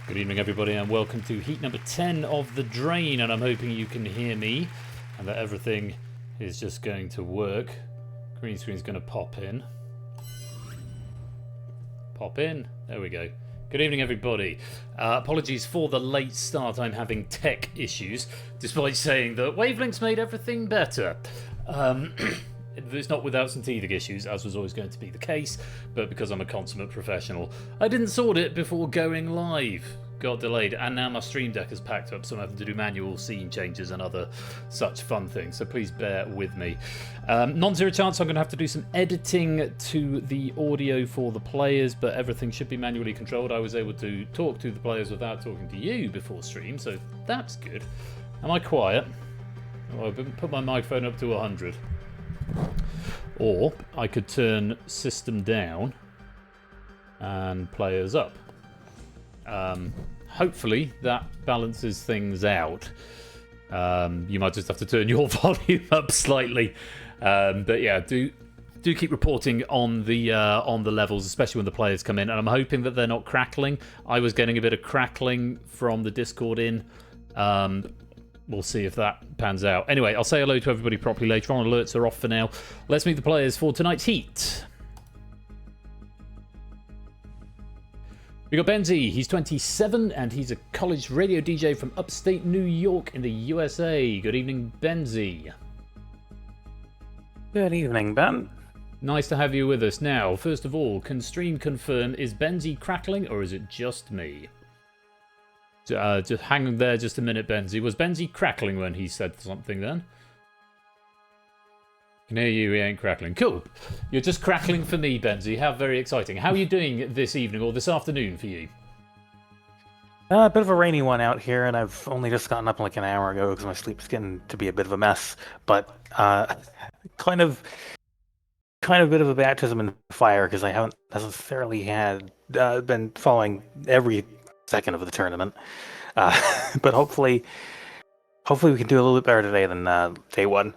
Good evening, everybody, and welcome to heat number 10 of The Drain, and I'm hoping you can hear me and that everything is just going to work. Green screen's going to pop in. Pop in. There we go. Good evening, everybody. Apologies for the late start. I'm having tech issues, despite saying that Wavelengths made everything better. It's not without some teething issues, as was always going to be the case, but because I'm a consummate professional, I didn't sort it before going live. Got delayed, and now my stream deck is packed up, so I'm having to do manual scene changes and other such fun things, so please bear with me. Non-zero chance I'm going to have to do some editing to the audio for the players, but everything should be manually controlled. I was able to talk to the players without talking to you before stream, so that's good. Am I quiet? Oh, I've put my microphone up to 100. Or I could turn system down and players up. Hopefully that balances things out. You might just have to turn your volume up slightly. But yeah, do keep reporting on the levels, especially when the players come in. And I'm hoping that they're not crackling. I was getting a bit of crackling from the Discord in. We'll see if that pans out. Anyway, I'll say hello to everybody properly later on. Alerts are off for now. Let's meet the players for tonight's heat. We got Benzie. He's 27 and he's a college radio DJ from upstate New York in the USA. Good evening, Benzie. Good evening, Ben. Nice to have you with us. Now, first of all, can stream confirm, is Benzie crackling or is it just me? Just hang there just a minute, Benzie. Was Benzie crackling when he said something then? Can hear you, he ain't crackling. Cool. You're just crackling for me, Benzie. How very exciting. How are you doing this evening or this afternoon for you? A bit of a rainy one out here, and I've only just gotten up like an hour ago because my sleep's getting to be a bit of a mess. But kind of a bit of a baptism in fire because I haven't necessarily been following every second of the tournament. But hopefully we can do a little bit better today than day one.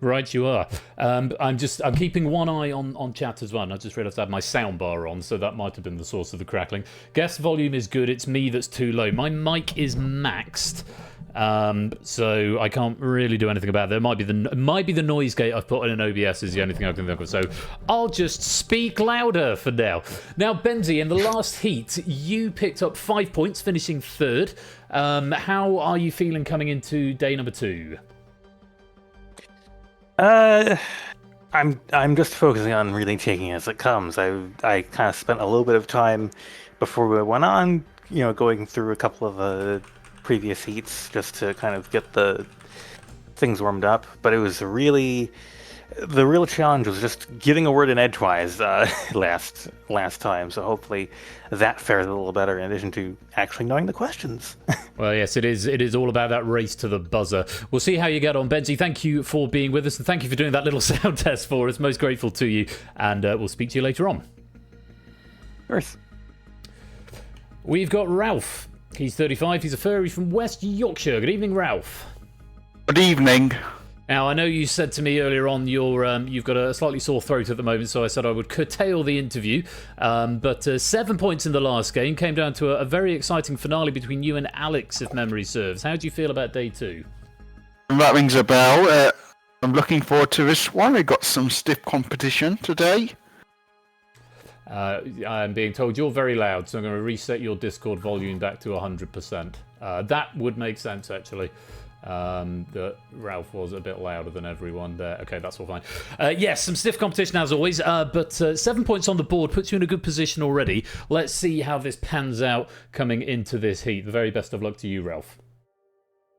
Right, you are. I'm keeping one eye on chat as well. And I just realised I had my soundbar on, so that might have been the source of the crackling. Guest volume is good. It's me that's too low. My mic is maxed, so I can't really do anything about it. It might be the noise gate I've put in an OBS is the only thing I can think of. So I'll just speak louder for now. Now, Benzie, in the last heat, you picked up 5 points, finishing third. How are you feeling coming into day number 2? I'm just focusing on really taking it as it comes. I kind of spent a little bit of time before we went on, going through a couple of previous heats just to kind of get the things warmed up. But it was the real challenge was just getting a word in edgewise last time. So hopefully that fares a little better in addition to actually knowing the questions. Well, yes, it is all about that race to the buzzer. We'll see how you get on, Benzie. Thank you for being with us, and thank you for doing that little sound test for us. Most grateful to you, and we'll speak to you later on. Of course. We've got Ralph. He's 35. He's a furry from West Yorkshire. Good evening, Ralph. Good evening. Now, I know you said to me earlier on you've got a slightly sore throat at the moment, so I said I would curtail the interview. But 7 points in the last game came down to a very exciting finale between you and Alex, if memory serves. How do you feel about day 2? That rings a bell. I'm looking forward to this one. We got some stiff competition today. I'm being told you're very loud, so I'm going to reset your Discord volume back to 100%. That would make sense, actually. That Ralph was a bit louder than everyone there. Okay, that's all fine. Yes, some stiff competition as always, but 7 points on the board puts you in a good position already. Let's see how this pans out coming into this heat. The very best of luck to you, Ralph.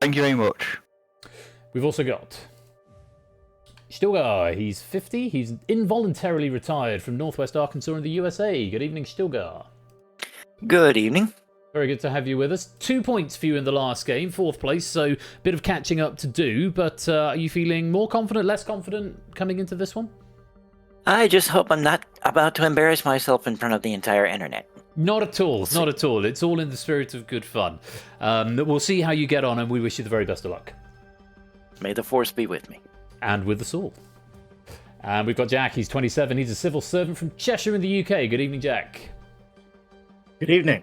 Thank you very much. We've also got Stilgar. He's 50. He's involuntarily retired from Northwest Arkansas in the USA. Good evening, Stilgar. Good evening. Very good to have you with us. 2 points for you in the last game, 4th place, so a bit of catching up to do, but are you feeling more confident, less confident coming into this one? I just hope I'm not about to embarrass myself in front of the entire internet. Not at all, not at all. It's all in the spirit of good fun. We'll see how you get on, and we wish you the very best of luck. May the force be with me. And with us all. And we've got Jack, he's 27, he's a civil servant from Cheshire in the UK. Good evening, Jack. Good evening.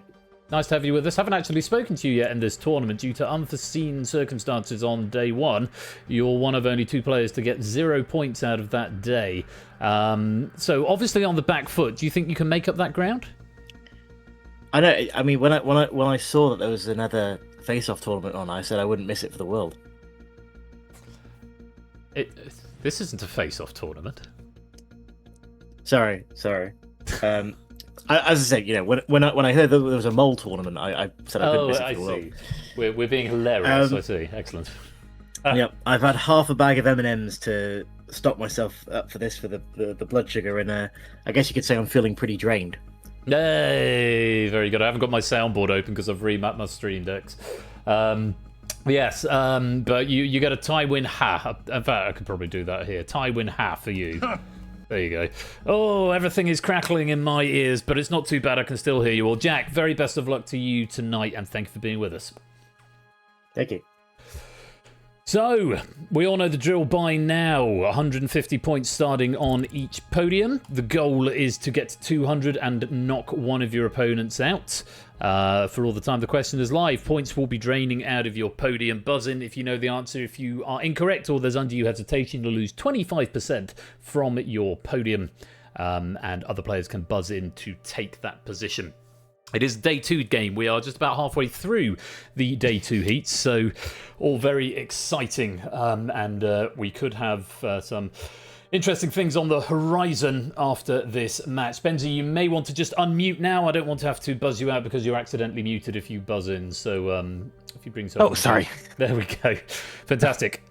Nice to have you with us. Haven't actually spoken to you yet in this tournament due to unforeseen circumstances on day one. You're one of only 2 players to get 0 points out of that day. So obviously on the back foot, do you think you can make up that ground? I know. I mean, when I saw that there was another face-off tournament on, I said I wouldn't miss it for the world. This isn't a face-off tournament. Sorry. As I said, you know, when I heard that there was a mole tournament, I said I couldn't miss it for the world. We're being hilarious. I see. Excellent. Yep, I've had half a bag of M&Ms to stop myself up for this for the blood sugar, and I guess you could say I'm feeling pretty drained. Hey, very good. I haven't got my soundboard open because I've remapped my stream decks. Yes, but you get a tie win ha. In fact, I could probably do that here. Tie win ha for you. There you go. Oh, everything is crackling in my ears, but it's not too bad. I can still hear you all. Jack, very best of luck to you tonight, and thank you for being with us. Thank you. So, we all know the drill by now. 150 points starting on each podium. The goal is to get to 200 and knock one of your opponents out. For all the time the question is live, points will be draining out of your podium. Buzz in if you know the answer. If you are incorrect or there's undue hesitation, you'll lose 25% from your podium. And other players can buzz in to take that position. It is a day 2 game. We are just about halfway through the day 2 heats, so all very exciting. And we could have some interesting things on the horizon after this match. Benji, you may want to just unmute now. I don't want to have to buzz you out because you're accidentally muted if you buzz in. So if you bring something... Oh, sorry. There we go. Fantastic.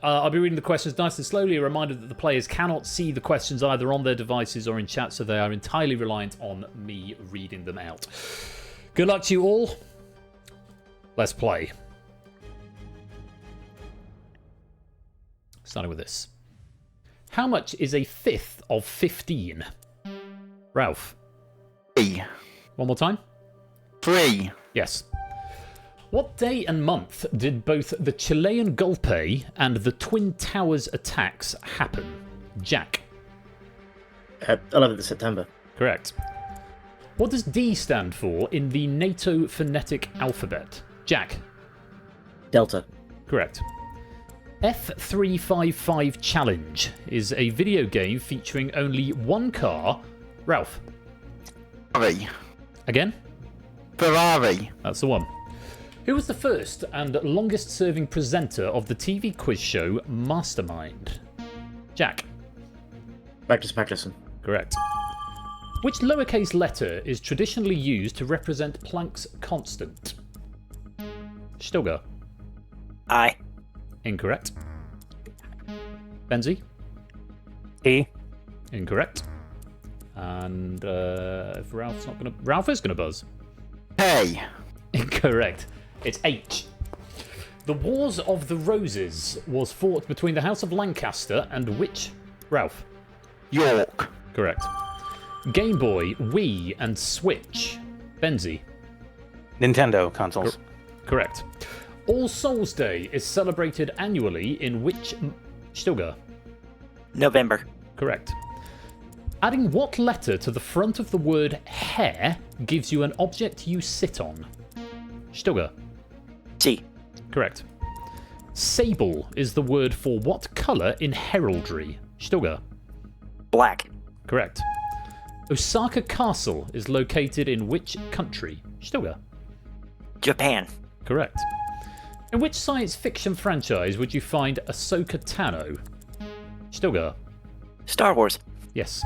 I'll be reading the questions nice and slowly. A reminder that the players cannot see the questions either on their devices or in chat, so they are entirely reliant on me reading them out. Good luck to you all. Let's play. Starting with this. How much is a fifth of 15? Ralph. 3. One more time. 3. Yes. What day and month did both the Chilean Golpe and the Twin Towers attacks happen? Jack. 11th of September. Correct. What does D stand for in the NATO phonetic alphabet? Jack. Delta. Correct. F355 Challenge is a video game featuring only one car. Ralph. Ferrari. Again? Ferrari. That's the one. Who was the first and longest serving presenter of the TV quiz show Mastermind? Jack. Magnus Magnusson. Correct. Which lowercase letter is traditionally used to represent Planck's constant? Stilgar. I. Incorrect. Benzi. E. Incorrect. And if Ralph is gonna buzz. K. Incorrect. It's H. The Wars of the Roses was fought between the House of Lancaster and which? Ralph. York. Correct. Game Boy, Wii, and Switch. Benzi. Nintendo consoles. Correct. All Souls Day is celebrated annually in which... Stilgar. November. Correct. Adding what letter to the front of the word hair gives you an object you sit on? Stilgar. C. Correct. Sable is the word for what colour in heraldry? Stilgar. Black. Correct. Osaka Castle is located in which country? Stilgar. Japan. Correct. In which science fiction franchise would you find Ahsoka Tano? Stilgar. Star Wars. Yes.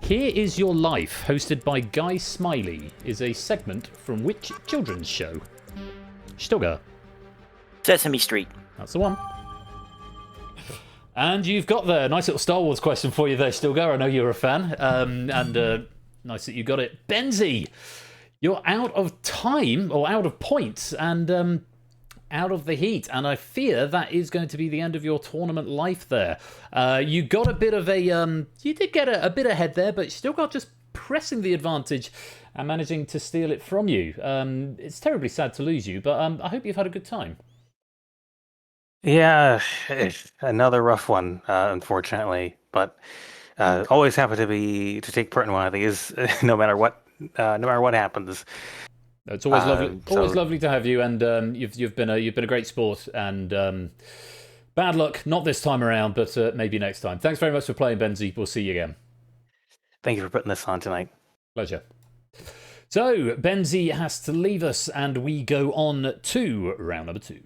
Here Is Your Life, hosted by Guy Smiley, is a segment from which children's show? Stilgar. Sesame Street. That's the one. And you've got there. Nice little Star Wars question for you there, Stilgar. I know you're a fan. Nice that you got it. Benzi, you're out of time, or out of points, and out of the heat. And I fear that is going to be the end of your tournament life there. You got a bit of a... you did get a bit ahead there, but still got just pressing the advantage and managing to steal it from you. It's terribly sad to lose you, but I hope you've had a good time. Yeah, another rough one, unfortunately. But always happy to take part in one of these, no matter what no matter what happens. It's always lovely. So- Always lovely to have you, and you've been a great sport. And bad luck, not this time around, but maybe next time. Thanks very much for playing, Benzie. We'll see you again. Thank you for putting this on tonight. Pleasure. So Benzie has to leave us, and we go on to round number 2.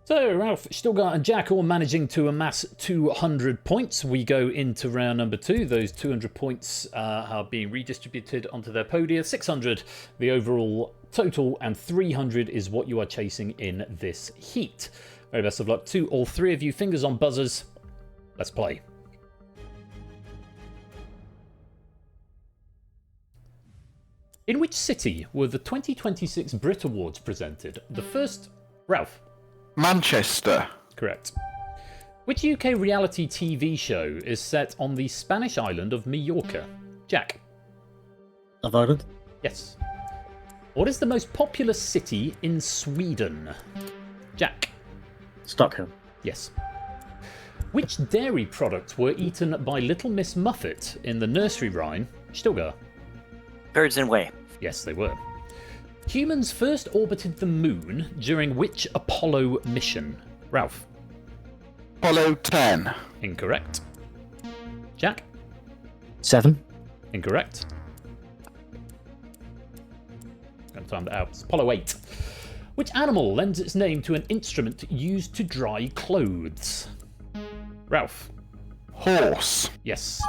So, Ralph, Stilgar and Jack all managing to amass 200 points. We go into round number 2. Those 200 points are being redistributed onto their podia. 600, the overall total, and 300 is what you are chasing in this heat. Very best of luck to all three of you. Fingers on buzzers. Let's play. In which city were the 2026 Brit Awards presented? The first, Ralph. Manchester. Correct. Which UK reality TV show is set on the Spanish island of Mallorca? Jack. Love Island? Yes. What is the most popular city in Sweden? Jack. Stockholm. Yes. Which dairy products were eaten by Little Miss Muffet in the nursery rhyme Stilgar? Birds and Whey. Yes, they were. Humans first orbited the moon during which Apollo mission? Ralph. Apollo 10. Incorrect. Jack. 7. Incorrect. Gonna time that out. It's Apollo 8. Which animal lends its name to an instrument used to dry clothes? Ralph. Horse. Yes.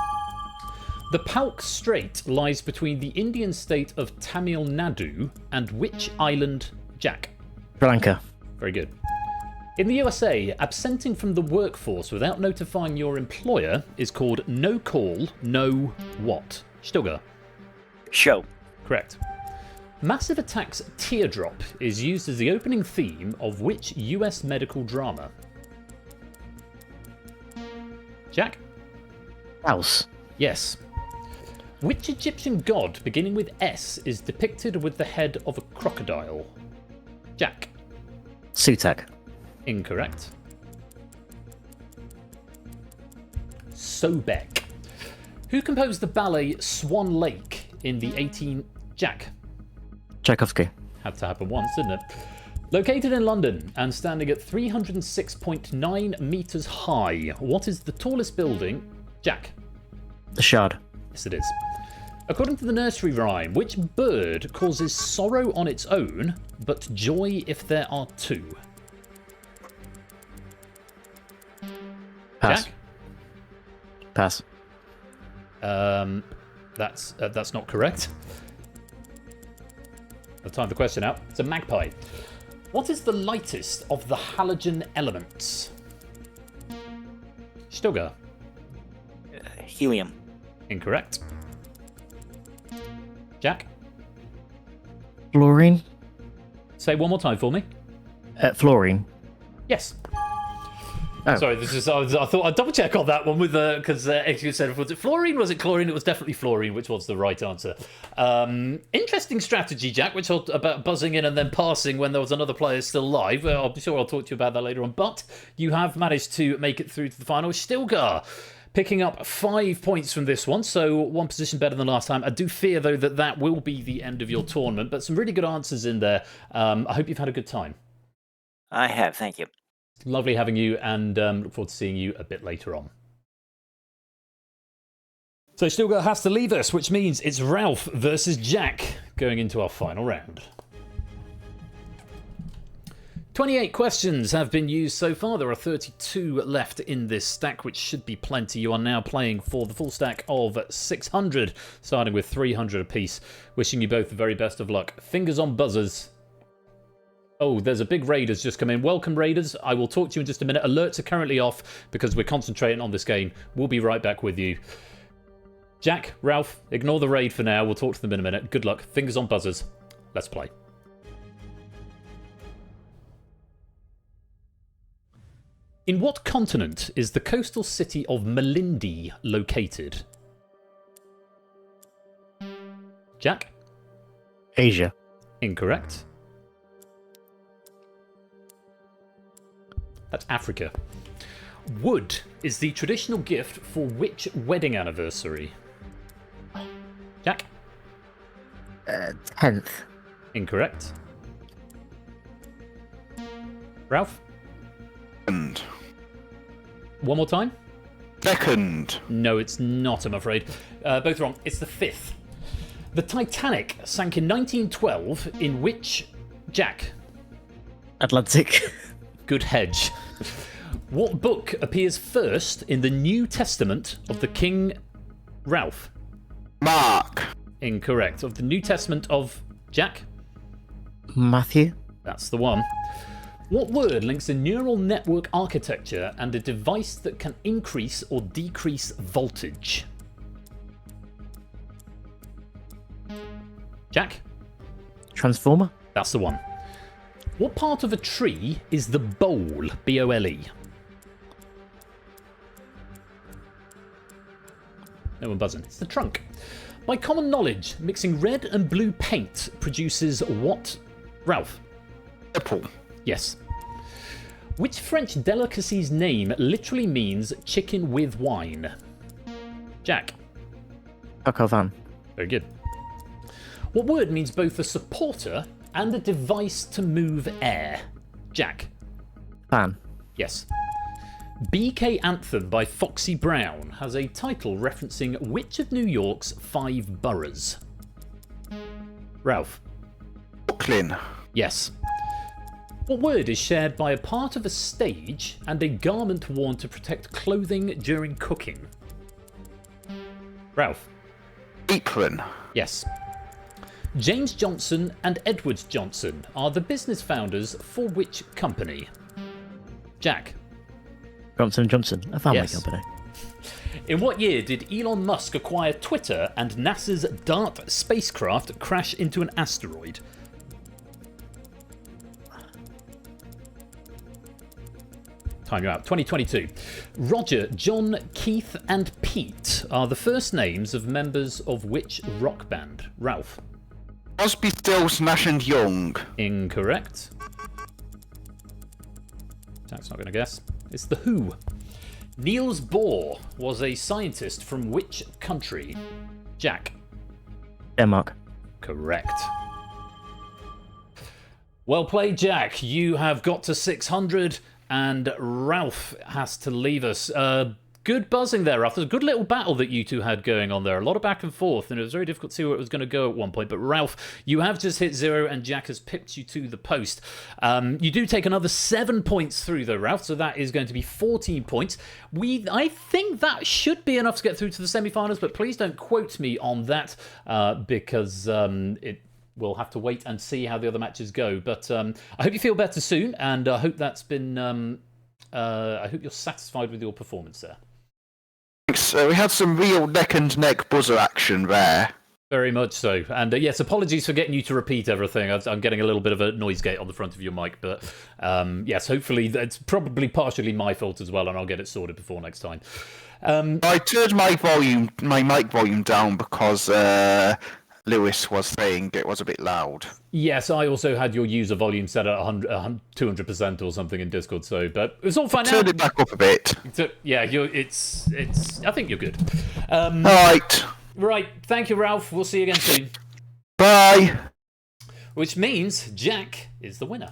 The Palk Strait lies between the Indian state of Tamil Nadu and which island? Jack. Sri Lanka. Very good. In the USA, absenting from the workforce without notifying your employer is called no call, no what? Stilgar. Show. Correct. Massive Attack's Teardrop is used as the opening theme of which US medical drama? Jack? House. Yes. Which Egyptian god beginning with S is depicted with the head of a crocodile? Jack. Sutak. Incorrect. Sobek. Who composed the ballet Swan Lake in the 18... Jack. Tchaikovsky. Had to happen once, didn't it? Located in London and standing at 306.9 metres high, what is the tallest building? Jack. The Shard. Yes, it is. According to the nursery rhyme, which bird causes sorrow on its own, but joy if there are two? Pass. Jack? Pass. That's not correct. I'll time the question out. It's a magpie. What is the lightest of the halogen elements? Stilgar. Helium. Incorrect. Jack? Fluorine. Say one more time for me. Fluorine. Yes. Oh. Sorry, this is. I thought I'd double check on that one with because you said was it fluorine? Was it chlorine? It was definitely fluorine, which was the right answer. Interesting strategy, Jack, which about buzzing in and then passing when there was another player still live. Well, I'll be sure I'll talk to you about that later on. But you have managed to make it through to the final. Stilgar picking up 5 points from this one, so one position better than last time. I do fear though that will be the end of your tournament, but some really good answers in there. I hope you've had a good time. I have, thank you. Lovely having you, and look forward to seeing you a bit later on. So Stilgar has to leave us, which means it's Ralph versus Jack going into our final round. 28 questions have been used so far. There are 32 left in this stack, which should be plenty. You are now playing for the full stack of 600, starting with 300 apiece. Wishing you both the very best of luck. Fingers on buzzers. Oh, there's a big raid has just come in. Welcome, raiders. I will talk to you in just a minute. Alerts are currently off because we're concentrating on this game. We'll be right back with you. Jack, Ralph, ignore the raid for now. We'll talk to them in a minute. Good luck. Fingers on buzzers. Let's play. In what continent is the coastal city of Malindi located? Jack? Asia. Incorrect. That's Africa. Wood is the traditional gift for which wedding anniversary? Jack? 10th. Incorrect. Ralph? And One more time? second. No, it's not, I'm afraid. Both wrong. It's the 5th. The Titanic sank in 1912 in which... Jack? Atlantic. Good hedge. What book appears first in the New Testament of the King... Ralph? Mark. Incorrect. Of the New Testament of... Jack? Matthew. That's the one. What word links a neural network architecture and a device that can increase or decrease voltage? Jack? Transformer. That's the one. What part of a tree is the bole? B-O-L-E. No one buzzing. It's the trunk. By common knowledge, mixing red and blue paint produces what? Ralph? Apple. Yes. Which French delicacy's name literally means chicken with wine? Jack? Coq au vin. Very good. What word means both a supporter and a device to move air? Jack? Fan. Yes. BK Anthem by Foxy Brown has a title referencing which of New York's 5 boroughs? Ralph? Brooklyn. Yes. What word is shared by a part of a stage and a garment worn to protect clothing during cooking? Ralph? Apron. Yes. James Johnson and Edward Johnson are the business founders for which company? Jack? Johnson & Johnson, a family Yes. company. In what year did Elon Musk acquire Twitter and NASA's DART spacecraft crash into an asteroid? Time you out. 2022. Roger, John, Keith, and Pete are the first names of members of which rock band? Ralph? Crosby, Stills, Nash and Young. Incorrect. Jack's not going to guess. It's The Who. Niels Bohr was a scientist from which country? Jack? Denmark. Correct. Well played, Jack. You have got to 600, and Ralph has to leave us. Good buzzing there, Ralph. There's a good little battle that you two had going on there. A lot of back and forth, and it was very difficult to see where it was going to go at one point. But Ralph, you have just hit 0, and Jack has pipped you to the post. You do take another 7 points through, though, Ralph, so that is going to be 14 points. I think that should be enough to get through to the semi-finals, but please don't quote me on that, because we'll have to wait and see how the other matches go. But I hope you feel better soon, and I hope that's been... I hope you're satisfied with your performance there. Thanks. We had some real neck and neck buzzer action there. Very much so. And yes, apologies for getting you to repeat everything. I'm getting a little bit of a noise gate on the front of your mic, but yes, hopefully it's probably partially my fault as well, and I'll get it sorted before next time. I turned my mic volume down because Lewis was saying it was a bit loud. Yes, I also had your user volume set at 200% or something in Discord, so but it's all fine now. Turn it back up a bit. So, yeah, it's. I think you're good. All right. Right, thank you, Ralph. We'll see you again soon. Bye. Which means Jack is the winner.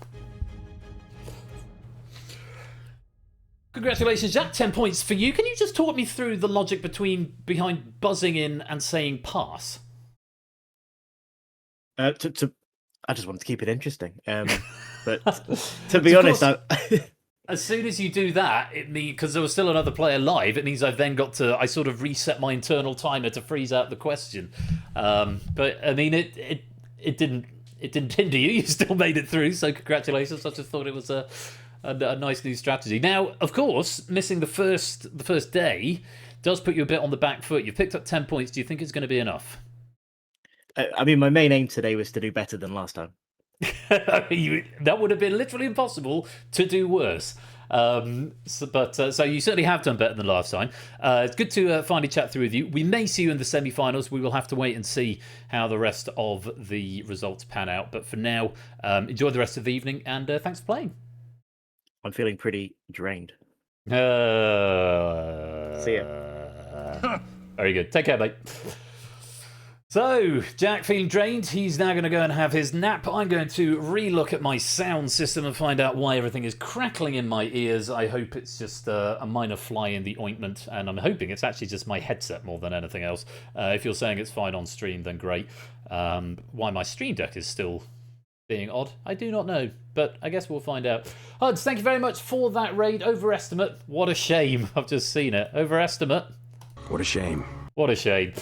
Congratulations, Jack. 10 points for you. Can you just talk me through the logic behind buzzing in and saying pass? I just wanted to keep it interesting. But to be honest, as soon as you do that, it means because there was still another player live, it means I've then got to I sort of reset my internal timer to freeze out the question. But I mean, it didn't hinder you. You still made it through, so congratulations. I just thought it was a nice new strategy. Now, of course, missing the first day does put you a bit on the back foot. You've picked up 10 points. Do you think it's going to be enough? I mean, my main aim today was to do better than last time. That would have been literally impossible to do worse. So you certainly have done better than last time. It's good to finally chat through with you. We may see you in the semi-finals. We will have to wait and see how the rest of the results pan out. But for now, enjoy the rest of the evening, and thanks for playing. I'm feeling pretty drained. See ya. Very good. Take care, mate. So, Jack feeling drained. He's now going to go and have his nap. I'm going to re-look at my sound system and find out why everything is crackling in my ears. I hope it's just a minor fly in the ointment, and I'm hoping it's actually just my headset more than anything else. If you're saying it's fine on stream, then great. Why my stream deck is still being odd, I do not know, but I guess we'll find out. Huds, thank you very much for that raid. Overestimate. What a shame. I've just seen it. Overestimate. What a shame. What a shame.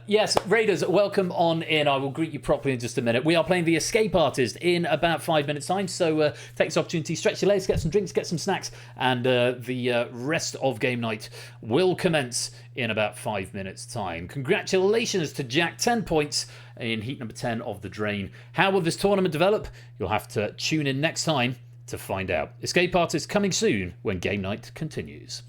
Yes, Raiders, welcome on in. I will greet you properly in just a minute. We are playing the Escape Artist in about 5 minutes' time, so take this opportunity, stretch your legs, get some drinks, get some snacks, and the rest of game night will commence in about 5 minutes' time. Congratulations to Jack, 10 points in heat number 10 of the Drain. How will this tournament develop? You'll have to tune in next time to find out. Escape Artist coming soon when game night continues.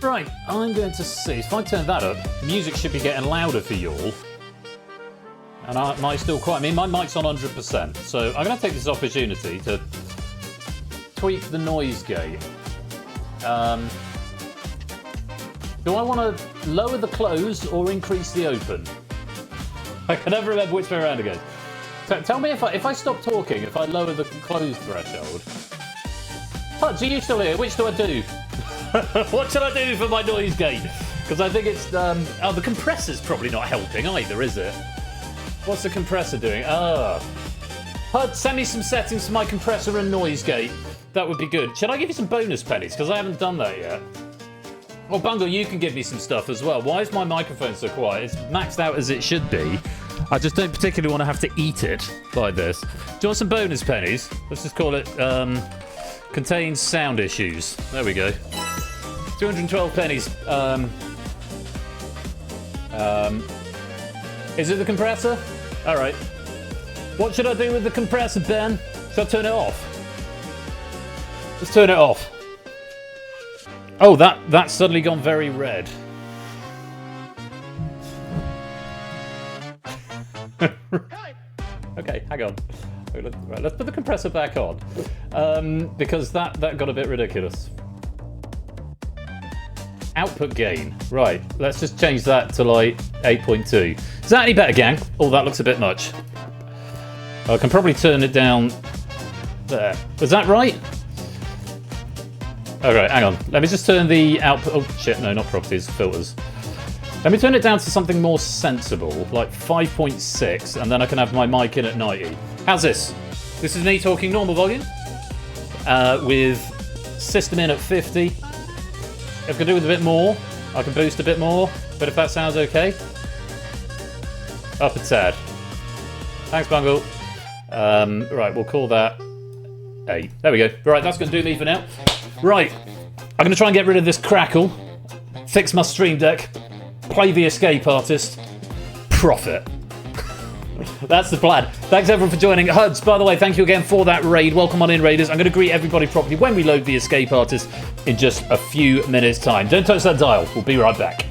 Right, I'm going to see. If I turn that up, music should be getting louder for you all. And I might still quite. I mean, my mic's on 100%, so I'm going to take this opportunity to tweak the noise gate. Do I want to lower the close or increase the open? I can never remember which way around it goes. Tell me if I stop talking, if I lower the close threshold. Hutch, are you still here? Which do I do? What should I do for my noise gate? Because I think it's... oh, the compressor's probably not helping either, is it? What's the compressor doing? Hud, send me some settings for my compressor and noise gate. That would be good. Should I give you some bonus pennies? Because I haven't done that yet. Well, Bungle, you can give me some stuff as well. Why is my microphone so quiet? It's maxed out as it should be. I just don't particularly want to have to eat it like this. Do you want some bonus pennies? Let's just call it... contains sound issues. There we go. 212 pennies. Is it the compressor? All right. What should I do with the compressor, Ben? Should I turn it off? Let's turn it off. Oh, that's suddenly gone very red. Okay, hang on. Right, let's put the compressor back on. Because that got a bit ridiculous. Output gain. Right, let's just change that to like 8.2. Is that any better, gang? Oh, that looks a bit much. I can probably turn it down there. Is that right? Alright, hang on. Let me just turn the output... Oh, shit, no, not properties, filters. Let me turn it down to something more sensible, like 5.6, and then I can have my mic in at 90. How's this? This is me talking normal volume, with system in at 50. If I can do with a bit more, I can boost a bit more, but if that sounds okay. Up a tad. Thanks, Bungle. Right, we'll call that 8. There we go. Right, that's going to do me for now. Right, I'm going to try and get rid of this crackle, fix my stream deck, play the Escape Artist, profit. That's the plan. Thanks everyone for joining. Huds, by the way, thank you again for that raid. Welcome on in, Raiders. I'm going to greet everybody properly when we load the Escape Artist in just a few minutes' time. Don't touch that dial. We'll be right back.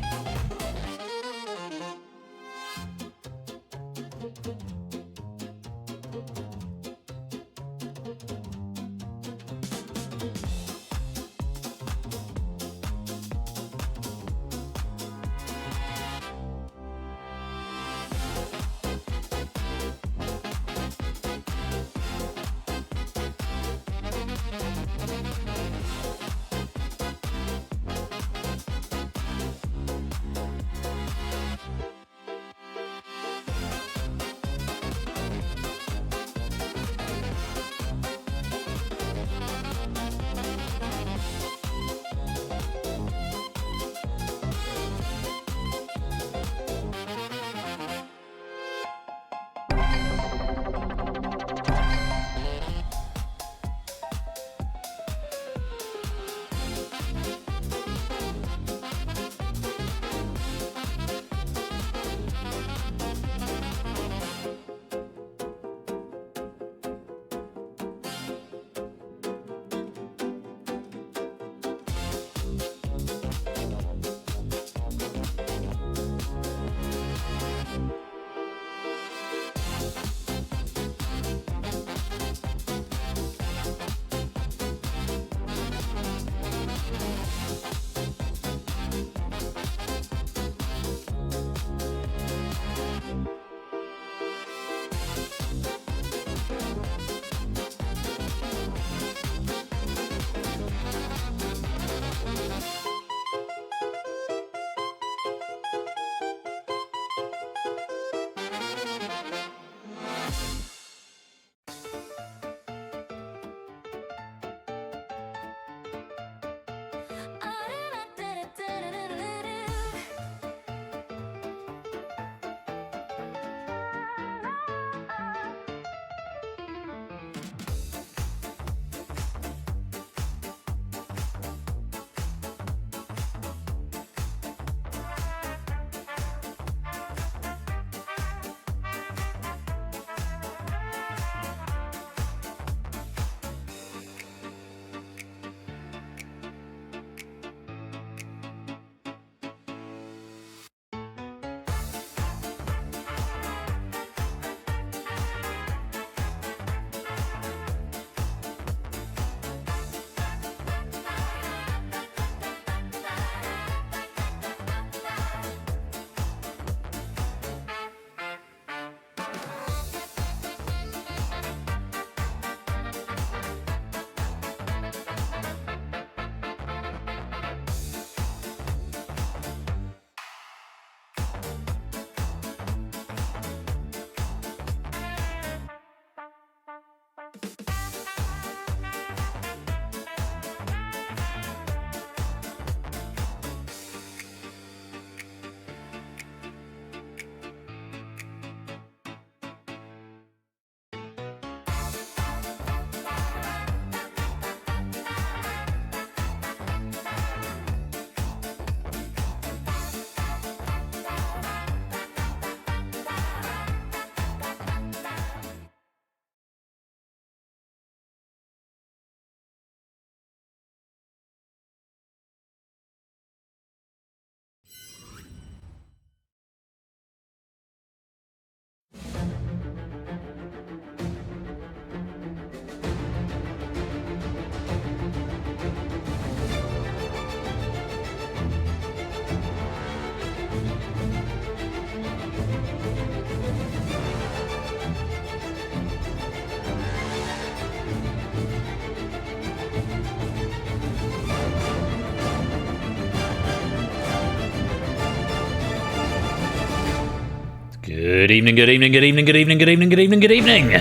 Good evening, good evening, good evening, good evening, good evening, good evening, good evening.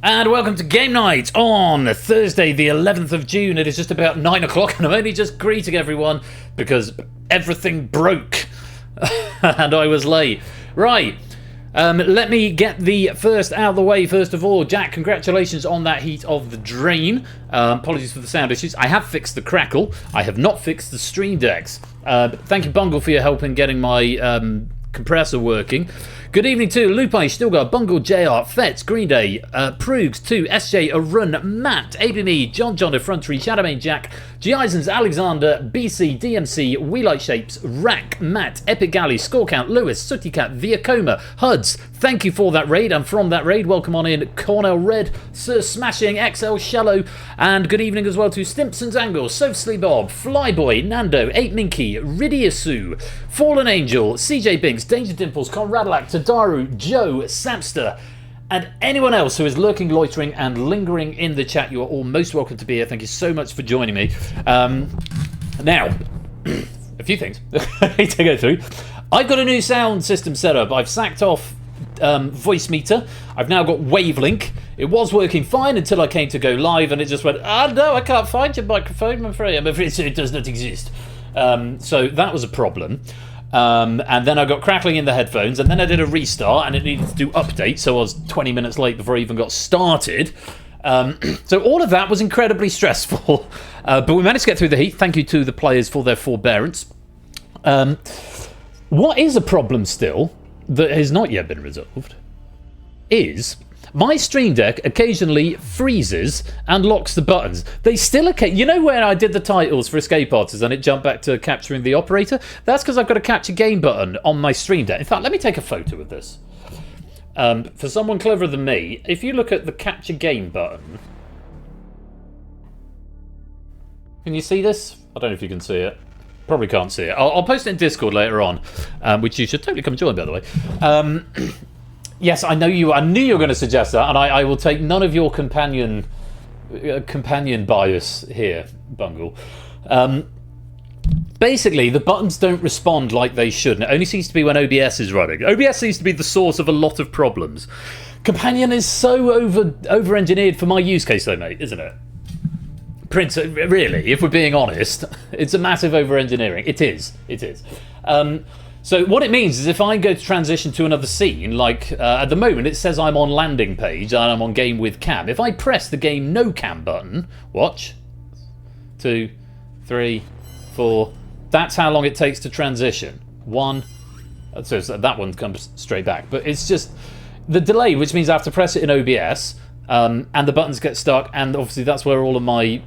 And welcome to Game Night on Thursday, the 11th of June. It is just about 9 o'clock, and I'm only just greeting everyone because everything broke and I was late. Right, let me get the first out of the way first of all. Jack, congratulations on that heat of the drain. Apologies for the sound issues. I have fixed the crackle. I have not fixed the stream decks. Thank you, Bungle, for your help in getting my compressor working. Good evening to Lupe, Stilgar, Bungle, JR, Fetz, Green Day, Proogs, 2, SJ, Arun, Matt, ABME, John, Effrontery, Shadowmane, Jack, G. Eisens, Alexander, BC, DMC, Wheelight Shapes, Rack, Matt, Epic Galley, Score Count, Lewis, Sooty Cat, Viacoma, Huds. Thank you for that raid, and from that raid, welcome on in Cornell Red, Sir Smashing, XL Shallow, and good evening as well to Stimpson's Angle, Soapsley Bob, Flyboy, Nando, 8 Minky, Ridiasu, Fallen Angel, CJ Binks, Danger Dimples, Conradalac, Tadaru, Joe, Samster, and anyone else who is lurking, loitering, and lingering in the chat. You are all most welcome to be here. Thank you so much for joining me. Now, a few things I need to go through. I've got a new sound system set up. I've sacked off voice meter. I've now got Wavelink. It was working fine until I came to go live, and it just went, no, I can't find your microphone. I'm afraid it does not exist. So that was a problem. And then I got crackling in the headphones, and then I did a restart, and it needed to do update, so I was 20 minutes late before I even got started. So all of that was incredibly stressful, but we managed to get through the heat. Thank you to the players for their forbearance. What is a problem still that has not yet been resolved is my Stream Deck occasionally freezes and locks the buttons. They still you know when I did the titles for Escape Artists and it jumped back to capturing the operator? That's because I've got a capture game button on my Stream Deck. In fact, let me take a photo of this. For someone cleverer than me, if you look at the capture game button, can you see this? I don't know if you can see it. Probably can't see it. I'll post it in Discord later on, which you should totally come join, by the way. Yes, I know you. I knew you were going to suggest that, and I will take none of your companion bias here, Bungle. Basically, the buttons don't respond like they should, and it only seems to be when OBS is running. OBS seems to be the source of a lot of problems. Companion is so over-engineered for my use case, though, mate, isn't it? Prince, really, if we're being honest, it's a massive over-engineering. It is. So what it means is if I go to transition to another scene, like at the moment it says I'm on landing page and I'm on game with cam. If I press the game no cam button, watch, 2, 3, 4, that's how long it takes to transition. 1, so that one comes straight back. But it's just the delay, which means I have to press it in OBS and the buttons get stuck, and obviously that's where all of my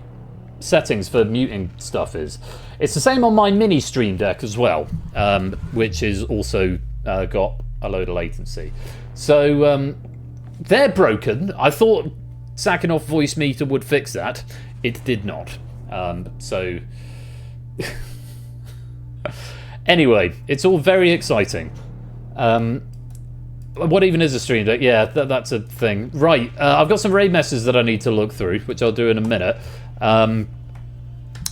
settings for muting stuff is. It's the same on my mini Stream Deck as well, which is also got a load of latency. So they're broken. I thought sacking off voice meter would fix that. It did not. So anyway, it's all very exciting. What even is a Stream Deck? Yeah, that's a thing. Right, I've got some raid messages that I need to look through, which I'll do in a minute.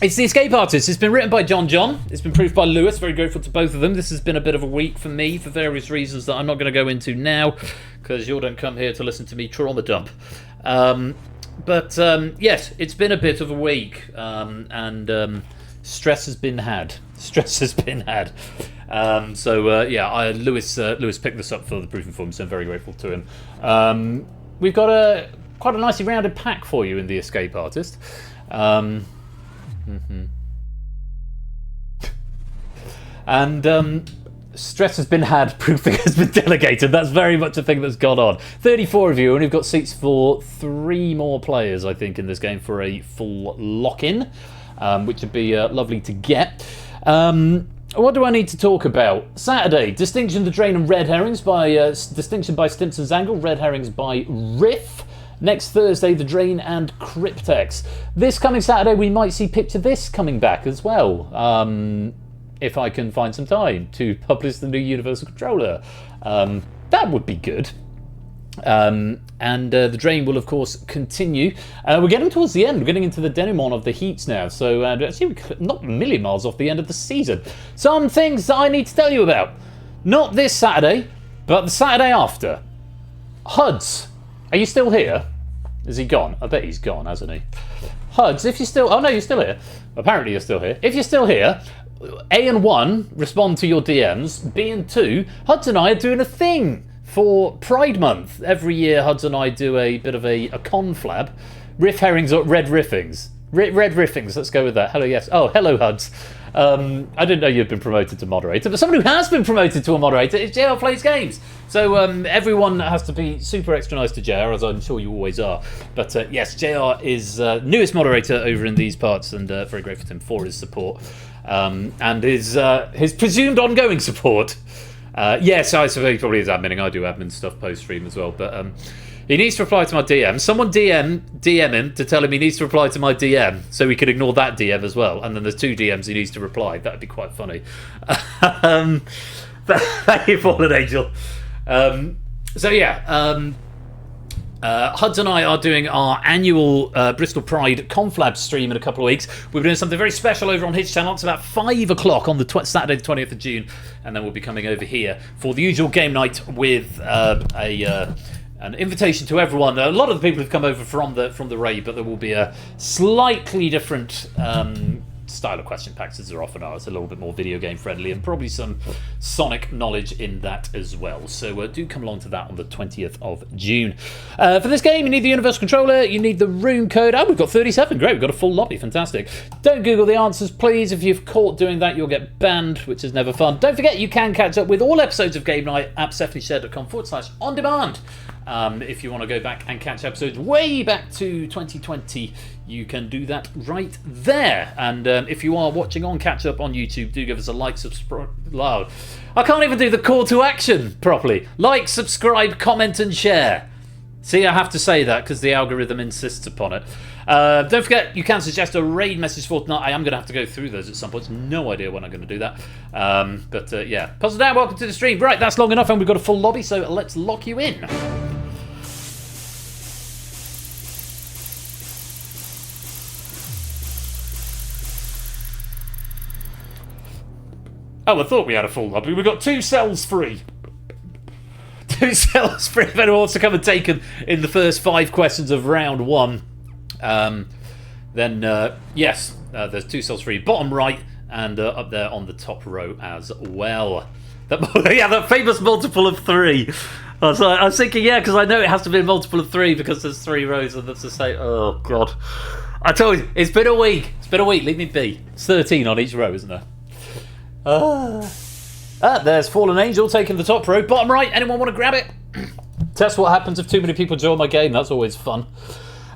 It's the Escape Artist. It's been written by John. It's been proofed by Lewis. Very grateful to both of them. This has been a bit of a week for me for various reasons that I'm not going to go into now, because you all don't come here to listen to me trauma dump. But yes, it's been a bit of a week, and stress has been had. Yeah, Lewis picked this up for the proofing form, so I'm very grateful to him. We've got quite a nicely rounded pack for you in the Escape Artist. And stress has been had, proofing has been delegated. That's very much a thing that's gone on. 34 of you, and we've got seats for 3 more players, I think, in this game for a full lock-in, which would be lovely to get. What do I need to talk about? Saturday, Distinction, The Drain and Red Herrings by Distinction by Stimpson's Angle, Red Herrings by Riff. Next Thursday, The Drain and Cryptex. This coming Saturday, we might see Picture This coming back as well, if I can find some time to publish the new Universal Controller. That would be good. And The Drain will, of course, continue. We're getting towards the end. We're getting into the denouement of the heats now, so actually not a million miles off the end of the season. Some things that I need to tell you about. Not this Saturday. But the Saturday after, Huds, are you still here? Is he gone? I bet he's gone, hasn't he? Huds, if you're still... Oh, no, you're still here. Apparently you're still here. If you're still here, A and 1, respond to your DMs. B and 2, Huds and I are doing a thing for Pride Month. Every year, Huds and I do a bit of a conflab. Riff herrings or red riffings. Red riffings, let's go with that. Hello, yes. Oh, hello, Huds. I didn't know you'd been promoted to moderator, but someone who has been promoted to a moderator is JR Plays Games. So everyone has to be super extra nice to JR, as I'm sure you always are. But yes, JR is newest moderator over in these parts, and very grateful to him for his support and his presumed ongoing support. Yes, I suppose he probably is adminning. I do admin stuff post-stream as well, but he needs to reply to my DM. Someone DM him to tell him he needs to reply to my DM, so we can ignore that DM as well. And then there's 2 DMs he needs to reply. That would be quite funny. Thank you, Fallen Angel. So yeah, Huds and I are doing our annual Bristol Pride Conflab stream in a couple of weeks. We're doing something very special over on his channel. It's about 5 o'clock on the Saturday the 20th of June, and then we'll be coming over here for the usual game night with an invitation to everyone. A lot of the people have come over from the raid, but there will be a slightly different style of question packs as there often are. It's a little bit more video game friendly, and probably some Sonic knowledge in that as well. So do come along to that on the 20th of June. For this game, you need the Universal Controller, you need the room code. Oh, we've got 37. Great, we've got a full lobby. Fantastic. Don't Google the answers, please. If you've caught doing that, you'll get banned, which is never fun. Don't forget, you can catch up with all episodes of Game Night at stephanieshared.com/on-demand. If you want to go back and catch episodes way back to 2020, you can do that right there. And if you are watching on catch up on YouTube, do give us a like, subscribe. I can't even do the call to action properly. Like, subscribe, comment, and share. See, I have to say that because the algorithm insists upon it. Don't forget, you can suggest a raid message for tonight. I am going to have to go through those at some point. No idea when I'm going to do that. But yeah, Puzzle Down, welcome to the stream. Right, that's long enough, and we've got a full lobby, so let's lock you in. Oh, I thought we had a full lobby. We've got 2 cells free. 2 cells free if anyone wants to come and take them in the first 5 questions of round 1. Then, yes, there's 2 cells free. Bottom right and up there on the top row as well. Yeah, that famous multiple of 3. I was thinking, yeah, because I know it has to be a multiple of 3 because there's 3 rows and that's the same. Oh, God. I told you, it's been a week. It's been a week. Leave me be. It's 13 on each row, isn't there? There's Fallen Angel taking the top row. Bottom right, anyone want to grab it? Test what happens if too many people join my game. That's always fun.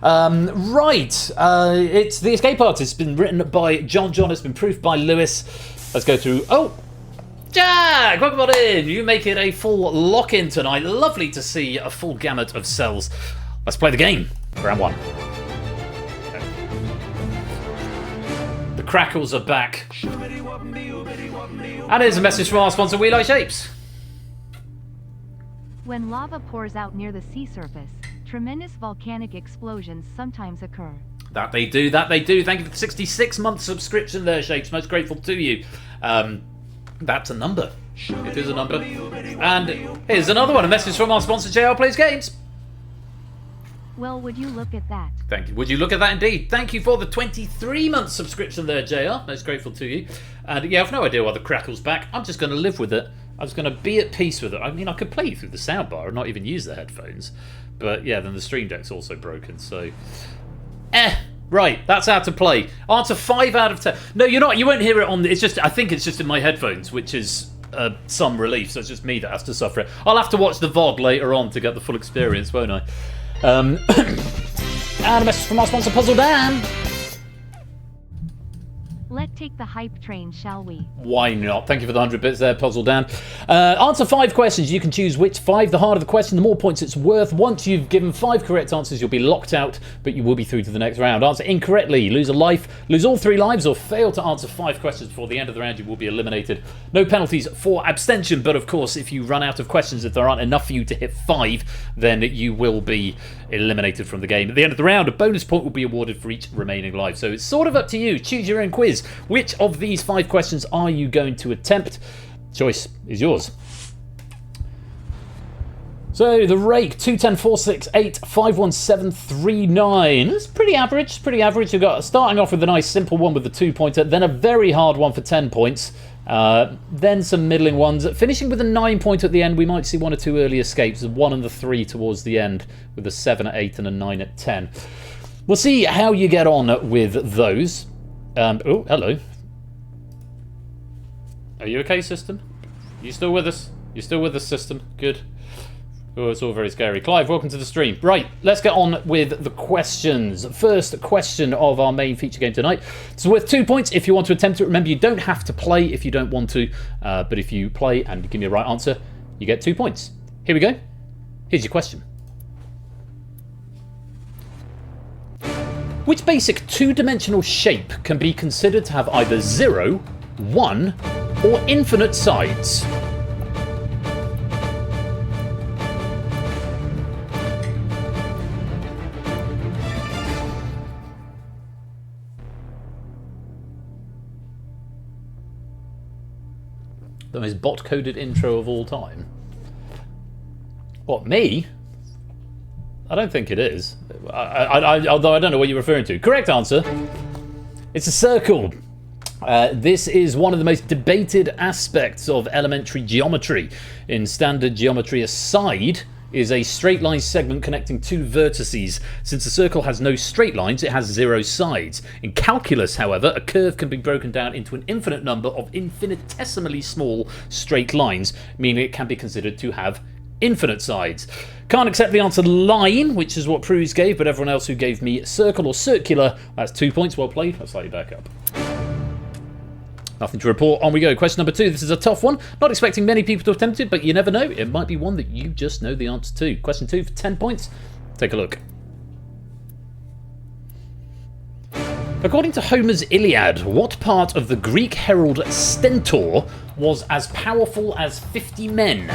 Right, it's The Escape Artist. It's been written by John. It's been proofed by Lewis. Let's go through. Oh, Jack, welcome on in. You make it a full lock-in tonight. Lovely to see a full gamut of cells. Let's play the game. Round 1. The crackles are back. And here's a message from our sponsor, We Like Shapes. When lava pours out near the sea surface, tremendous volcanic explosions sometimes occur. That they do, that they do. Thank you for the 66-month subscription there, Shapes. Most grateful to you. That's a number. It is a number. And here's another one, a message from our sponsor, JR Plays Games. Well, would you look at that? Thank you. Would you look at that indeed? Thank you for the 23-month subscription there, JR. Most grateful to you. And yeah, I've no idea why the crackle's back. I'm just going to live with it. I'm just going to be at peace with it. I mean, I could play through the soundbar and not even use the headphones. But yeah, then the Stream Deck's also broken, so... Right, that's how to play. Answer 5 out of 10. No, you're not. You won't hear it on... It's just... I think it's just in my headphones, which is some relief, so it's just me that has to suffer it. I'll have to watch the VOD later on to get the full experience, won't I? And a message from our sponsor, Puzzle Dan. Let's take the hype train, shall we? Why not? Thank you for the 100 bits there, Puzzle Dan. Answer 5 questions. You can choose which 5. The harder the question, the more points it's worth. Once you've given 5 correct answers, you'll be locked out, but you will be through to the next round. Answer incorrectly, lose a life, lose all 3 lives, or fail to answer 5 questions before the end of the round, you will be eliminated. No penalties for abstention, but of course, if you run out of questions, if there aren't enough for you to hit 5, then you will be eliminated from the game. At the end of the round, a bonus point will be awarded for each remaining life. So it's sort of up to you. Choose your own quiz. Which of these 5 questions are you going to attempt? Choice is yours. So the rake 210-468-51739. It's pretty average. Pretty average. You've got starting off with a nice simple one with the 2-pointer, then a very hard one for 10 points. Then some middling ones. Finishing with a 9-pointer at the end, we might see 1 or 2 early escapes. The 1 and the 3 towards the end, with a 7 at 8 and a 9 at 10. We'll see how you get on with those. Oh, hello. Are you okay, system? You still with us? You still with us, system? Good. Oh, it's all very scary. Clive, welcome to the stream. Right, let's get on with the questions. First question of our main feature game tonight. It's worth 2 points if you want to attempt it. Remember, you don't have to play if you don't want to, but if you play and give me a right answer, you get 2 points. Here we go. Here's your question. Which basic two-dimensional shape can be considered to have either 0, 1, or infinite sides? The most bot-coded intro of all time. What, me? I don't think it is. Although I don't know what you're referring to. Correct answer. It's a circle. This is one of the most debated aspects of elementary geometry. In standard geometry, a side is a straight line segment connecting two vertices. Since a circle has no straight lines, it has 0 sides. In calculus, however, a curve can be broken down into an infinite number of infinitesimally small straight lines, meaning it can be considered to have infinite sides. Can't accept the answer line, which is what Prues gave, but everyone else who gave me circle or circular, that's 2 points. Well played. I'll slide you back up. Nothing to report. On we go. Question number 2. This is a tough one. Not expecting many people to attempt it, but you never know. It might be one that you just know the answer to. Question 2 for 10 points. Take a look. According to Homer's Iliad, what part of the Greek herald Stentor was as powerful as 50 men?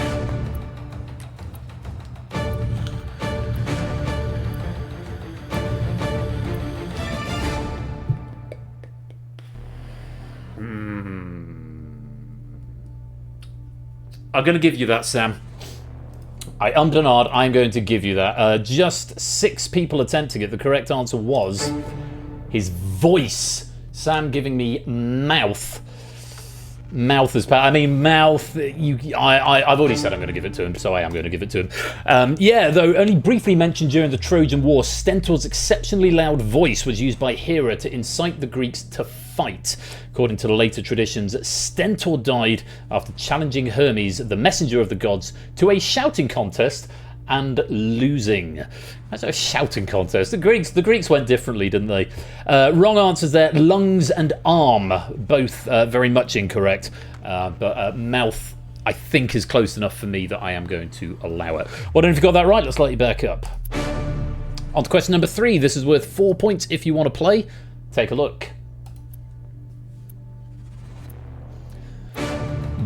I'm going to give you that, Sam. I ummed and ahed. I'm going to give you that. Just 6 people attempting it. The correct answer was his voice. Sam giving me mouth. Mouth is power. I mean, mouth. I've already said I'm going to give it to him, so I am going to give it to him. Yeah, though only briefly mentioned during the Trojan War, Stentor's exceptionally loud voice was used by Hera to incite the Greeks to fight. According to the later traditions, Stentor died after challenging Hermes, the messenger of the gods, to a shouting contest and losing. That's a shouting contest. The Greeks went differently, didn't they? Wrong answers there. Lungs and arm, both very much incorrect. But mouth, I think, is close enough for me that I am going to allow it. Well, if you got that right, let's light you back up. On to question number 3. This is worth 4 points if you want to play. Take a look.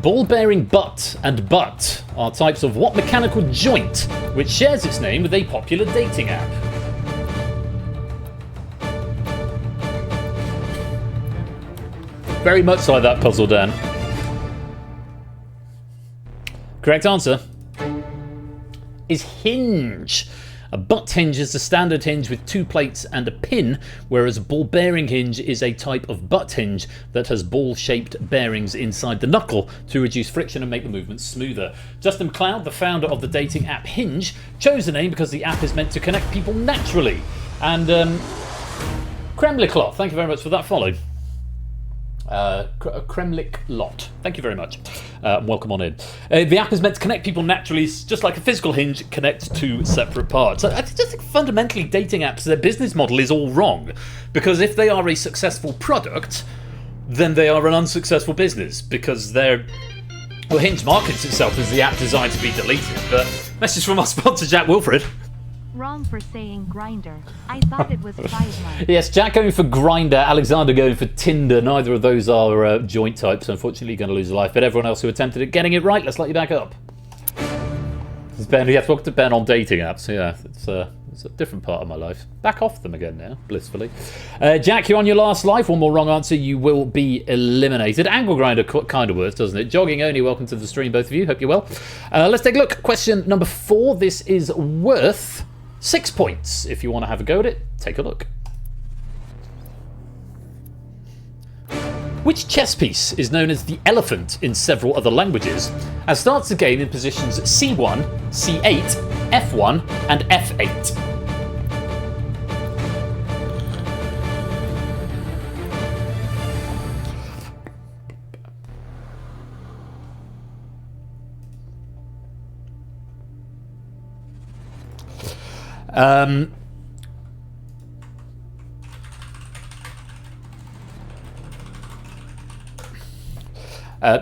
Ball-bearing butt and butt are types of what mechanical joint which shares its name with a popular dating app? Very much like that puzzle, Dan. Correct answer is hinge. A butt hinge is the standard hinge with 2 plates and a pin, whereas a ball-bearing hinge is a type of butt hinge that has ball-shaped bearings inside the knuckle to reduce friction and make the movement smoother. Justin McLeod, the founder of the dating app Hinge, chose the name because the app is meant to connect people naturally. And Kremliklot, thank you very much for that follow. Kremlik Lot. Thank you very much. Welcome on in. The app is meant to connect people naturally, just like a physical hinge connects 2 separate parts. I just think fundamentally dating apps, their business model is all wrong. Because if they are a successful product, then they are an unsuccessful business. Because they're... Well, Hinge markets itself as the app designed to be deleted. But message from our sponsor, Jack Wilfred. Wrong for saying grinder. I thought it was 5 months. Yes, Jack going for Grindr, Alexander going for Tinder. Neither of those are joint types. Unfortunately, going to lose a life. But everyone else who attempted it getting it right, let's let you back up. This is Ben. Yes, welcome to Ben on dating apps. Yeah, it's It's a different part of my life. Back off them again now, blissfully. Jack, you're on your last life. One more wrong answer, you will be eliminated. Angle grinder kind of works, doesn't it? Jogging only, welcome to the stream, both of you. Hope you're well. Let's take a look. Question number 4. This is worth 6 points. If you want to have a go at it, take a look. Which chess piece is known as the elephant in several other languages, and starts the game in positions C1, C8, F1, and F8?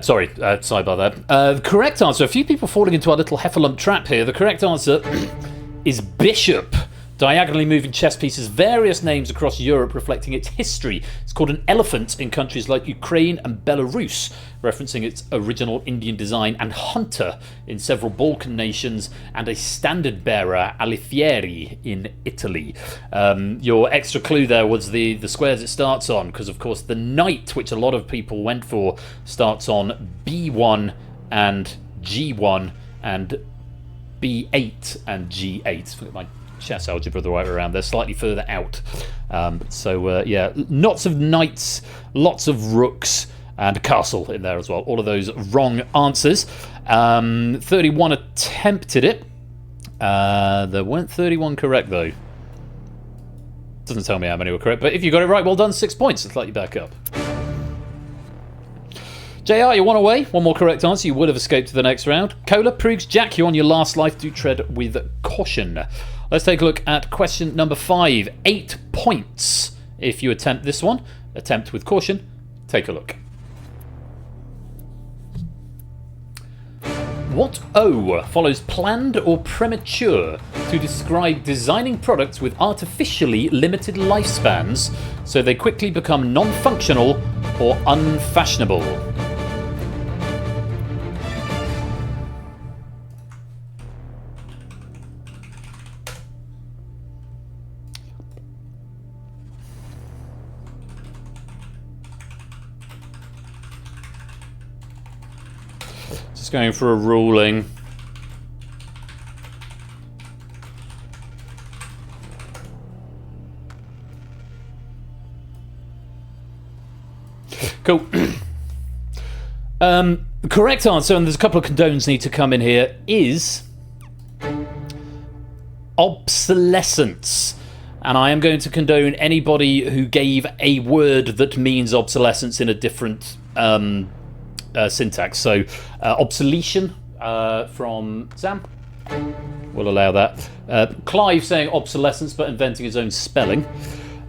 Sorry, sidebar there. The correct answer, a few people falling into our little heffalump trap here. The correct answer is bishop. Diagonally moving chess pieces, various names across Europe reflecting its history. It's called an elephant in countries like Ukraine and Belarus, referencing its original Indian design, and hunter in several Balkan nations, and a standard bearer, alfieri, in Italy. Your extra clue there was the squares it starts on, because of course the knight, which a lot of people went for, starts on B1 and G1 and B8 and G8. Look at my chess algebra the right way around. They're slightly further out. Yeah, lots of knights, lots of rooks, and a castle in there as well. All of those wrong answers. 31 attempted it. There weren't 31 correct though. Doesn't tell me how many were correct, but if you got it right, well done. 6 points. Let's let you back up. JR, you're one away. One more correct answer, you would have escaped to the next round. Cola, Proogs, Jack, you're on your last life. Do tread with caution. Let's take a look at question number 5. 8 points if you attempt this one. Attempt with caution. Take a look. What O follows planned or premature to describe designing products with artificially limited lifespans so they quickly become non-functional or unfashionable? Just going for a ruling. Cool. The correct answer, and there's a couple of condones need to come in here, is obsolescence. And I am going to condone anybody who gave a word that means obsolescence in a different syntax. So obsolescence from Sam. We'll allow that. Clive saying obsolescence but inventing his own spelling.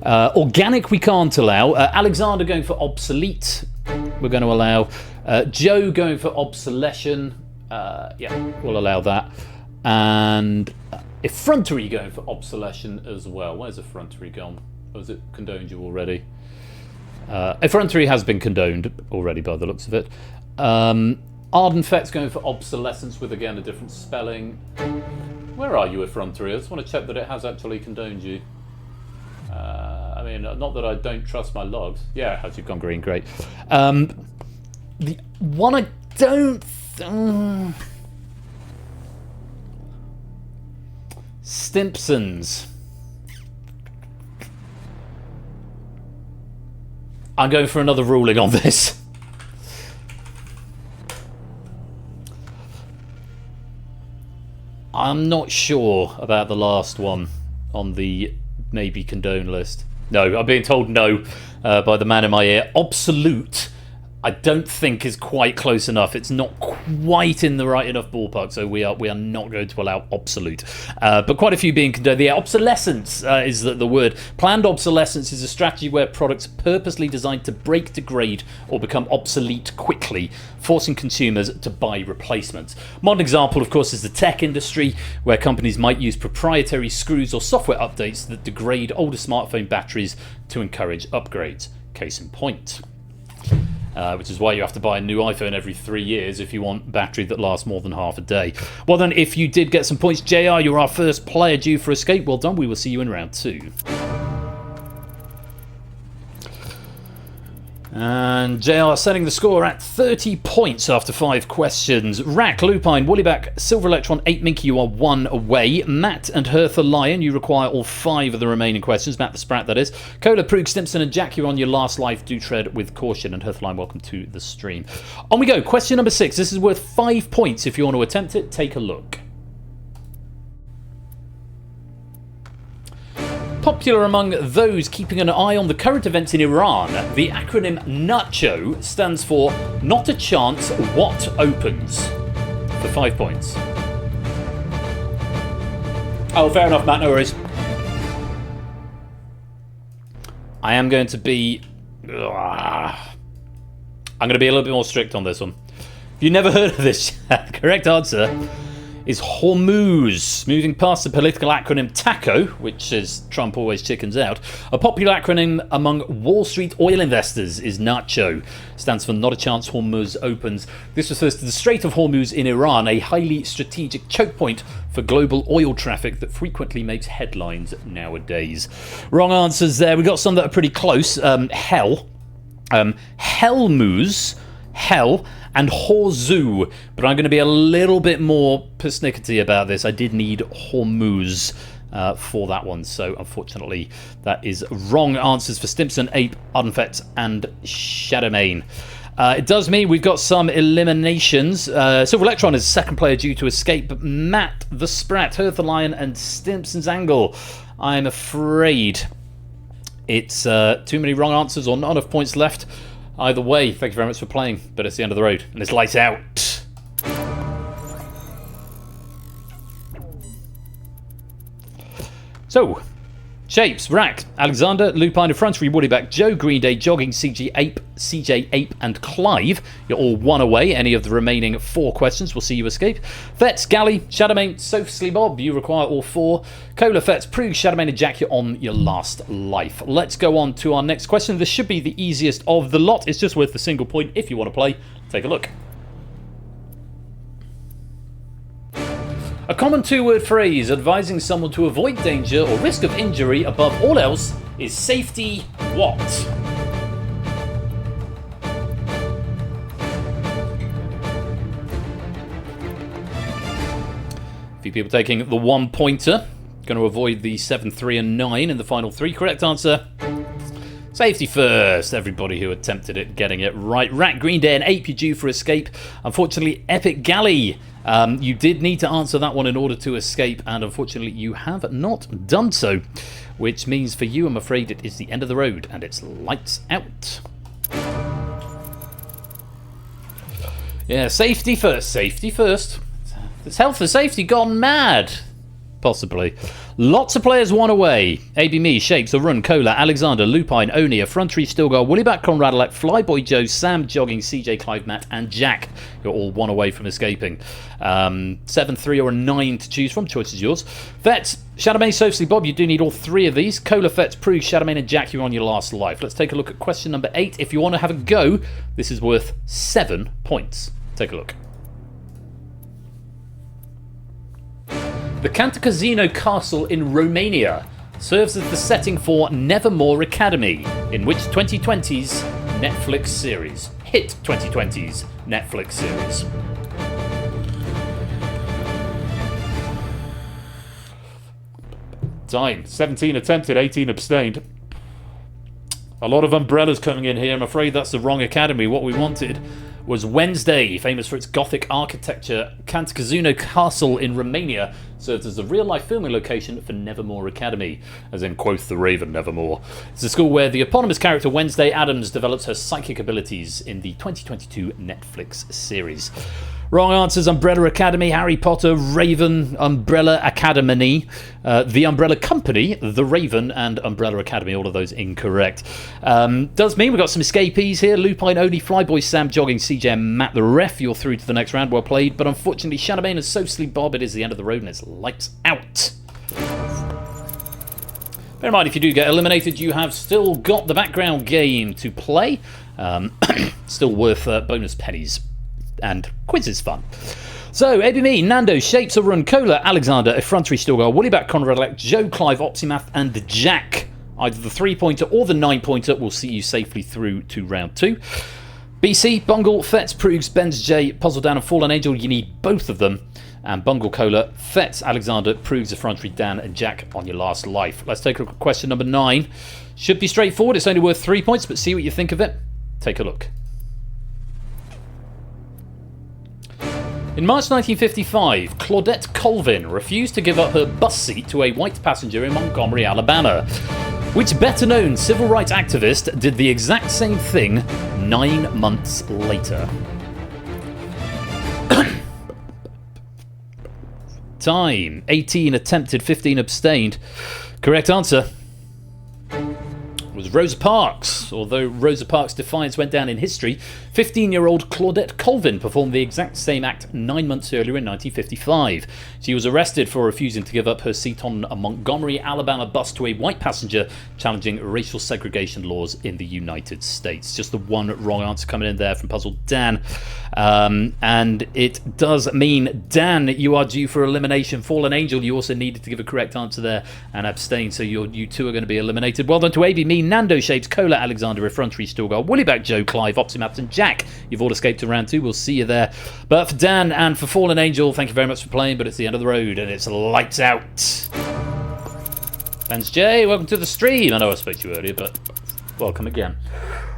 Organic we can't allow. Alexander going for obsolete. We're going to allow. Joe going for obsolescence. Yeah, we'll allow that. And effrontery going for obsolescence as well. Where's effrontery gone? Or has it condoned you already? Effrontery has been condoned already by the looks of it. Ardenfett's going for obsolescence with again a different spelling. Where are you, effrontery? I just want to check that it has actually condoned you. I mean, not that I don't trust my logs. Yeah, it has. You've gone green. Great. The one I don't. Stimpsons. I'm going for another ruling on this. I'm not sure about the last one on the maybe condone list. No, I'm being told no by the man in my ear. Obsolete, I don't think is quite close enough. It's not quite in the right enough ballpark, so we are not going to allow obsolete. But quite a few being condoned. Yeah, obsolescence is the word. Planned obsolescence is a strategy where products are purposely designed to break, degrade, or become obsolete quickly, forcing consumers to buy replacements. Modern example, of course, is the tech industry, where companies might use proprietary screws or software updates that degrade older smartphone batteries to encourage upgrades. Case in point. which is why you have to buy a new iPhone every 3 years if you want battery that lasts more than half a day. Well then, if you did get some points, JR, you're our first player due for escape. Well done. We will see you in round 2. And JR setting the score at 30 points after 5 questions. Rack, Lupine, Woollyback, Silver Electron, 8 Minky, you are 1 away. Matt and Hertha Lion, you require all 5 of the remaining questions. Matt the Sprat, that is. Cola, Proog, Stimson and Jack, you're on your last life. Do tread with caution. And Hertha Lion, welcome to the stream. On we go. Question number 6. This is worth 5 points if you want to attempt it. Take a look. Popular among those keeping an eye on the current events in Iran, the acronym NACHO stands for Not a Chance What Opens. For 5 points. Oh, fair enough, Matt, no worries. I am going to be... I'm going to be a little bit more strict on this one. If you've never heard of this, correct answer is Hormuz. Moving past the political acronym TACO, which is Trump always chickens out, a popular acronym among Wall Street oil investors is NACHO. Stands for Not a Chance Hormuz Opens. This refers to the Strait of Hormuz in Iran, a highly strategic choke point for global oil traffic that frequently makes headlines nowadays. Wrong answers there. We got some that are pretty close. Hell. Helmuz. Hell. And Horzu, but I'm going to be a little bit more persnickety about this. I did need Hormuz for that one, so unfortunately that is wrong answers for Stimson, Ape, Ardenfett and Shadowmane. It does mean we've got some eliminations. Silver Electron is the second player due to escape, but Matt, the Sprat, Hertha Lion and Stimson's Angle, I'm afraid it's too many wrong answers or not enough points left. Either way, thank you very much for playing, but it's the end of the road, and it's lights out. So, shapes, Rack, Alexander, Lupine, Effrontery, Woollyback, Joe, Green Day, Jogging, CJ Ape, and Clive. You're all 1 away. Any of the remaining 4 questions will see you escape. Fetz, Galley, Shadowmane, Sophsly Bob, you require all 4. Cola, Fetz, Proog, Shadowmane, and Jack, you're on your last life. Let's go on to our next question. This should be the easiest of the lot. It's just worth a single point if you want to play. Take a look. A common 2-word phrase advising someone to avoid danger or risk of injury above all else is safety what? A few people taking the 1-pointer. Going to avoid the 7, 3 and 9 in the final 3. Correct answer. Safety first. Everybody who attempted it getting it right. Rat, Green Day and Ape, you're due for escape. Unfortunately, Epic Galley, you did need to answer that one in order to escape, and unfortunately you have not done so. Which means for you, I'm afraid it is the end of the road, and it's lights out. Yeah, safety first. Safety first. It's health and safety gone mad. Possibly. Lots of players 1 away. AB Me, Shapes, Arun, Cola, Alexander, Lupine, Oni, Effrontery, Stilgar, Woollyback, Conradalek, Flyboy Joe, Sam, Jogging, CJ, Clive, Matt, and Jack. You're all 1 away from escaping. 7, 3 or a 9 to choose from. Choice is yours. Vets, Shadowmane, Sophsly Bob, you do need all 3 of these. Cola, Vets, Proog, Shadowmane, and Jack, you're on your last life. Let's take a look at question number 8. If you want to have a go, this is worth 7 points. Take a look. The Cantacuzino Castle in Romania serves as the setting for Nevermore Academy, in which 2020's Netflix series. Hit 2020's Netflix series. Time. 17 attempted, 18 abstained. A lot of umbrellas coming in here. I'm afraid that's the wrong academy. What we wanted was Wednesday, famous for its Gothic architecture. Cantacuzino Castle in Romania serves as a real-life filming location for Nevermore Academy, as in, quoth the Raven, Nevermore. It's a school where the eponymous character Wednesday Addams develops her psychic abilities in the 2022 Netflix series. Wrong answers: Umbrella Academy, Harry Potter, Raven, Umbrella Academy, The Umbrella Company, The Raven, and Umbrella Academy. All of those incorrect. Does mean we've got some escapees here. Lupine, Oni, Flyboy, Sam, Jogging, CJ, and Matt the Ref. You're through to the next round. Well played. But unfortunately, Shadowmane and Sophsly Bob, it is the end of the road and it's lights out. Bear in mind, if you do get eliminated, you have still got the background game to play. Still worth bonus pennies and quizzes fun. So, ABME, Nando, Shapes, Run, Cola, Alexander, Effrontery, Stilgar, Woollyback, Conrad Elect, Joe, Clive, Opsimath, and Jack. Either the 3-pointer or the 9-pointer will see you safely through to round 2. BC, Bungle, Fetz, Proogs, Benz J, Puzzle Dan, and Fallen Angel, you need both of them. And Bungle, Cola, Fetz, Alexander, Proogs, Effrontery, Dan, and Jack on your last life. Let's take a look at question number 9. Should be straightforward, it's only worth 3 points, but see what you think of it. Take a look. In March 1955, Claudette Colvin refused to give up her bus seat to a white passenger in Montgomery, Alabama. Which better-known civil rights activist did the exact same thing 9 months later? Time. 18 attempted, 15 abstained. Correct answer was Rosa Parks. Although Rosa Parks' defiance went down in history, 15-year-old Claudette Colvin performed the exact same act 9 months earlier in 1955. She was arrested for refusing to give up her seat on a Montgomery, Alabama bus to a white passenger, challenging racial segregation laws in the United States. Just the one wrong answer coming in there from Puzzle Dan. And it does mean, Dan, you are due for elimination. Fallen Angel, you also needed to give a correct answer there and abstain, so you two are going to be eliminated. Well done to AB, me, Nando, Shapes, Cola, Alexander, Effrontery, Stilgar, Woollyback, Joe, Clive, Opsimaps, and Jack. You've all escaped to round 2. We'll see you there. But for Dan and for Fallen Angel, thank you very much for playing, but it's the end of the road and it's lights out. Benz J, welcome to the stream. I know I spoke to you earlier, but welcome again.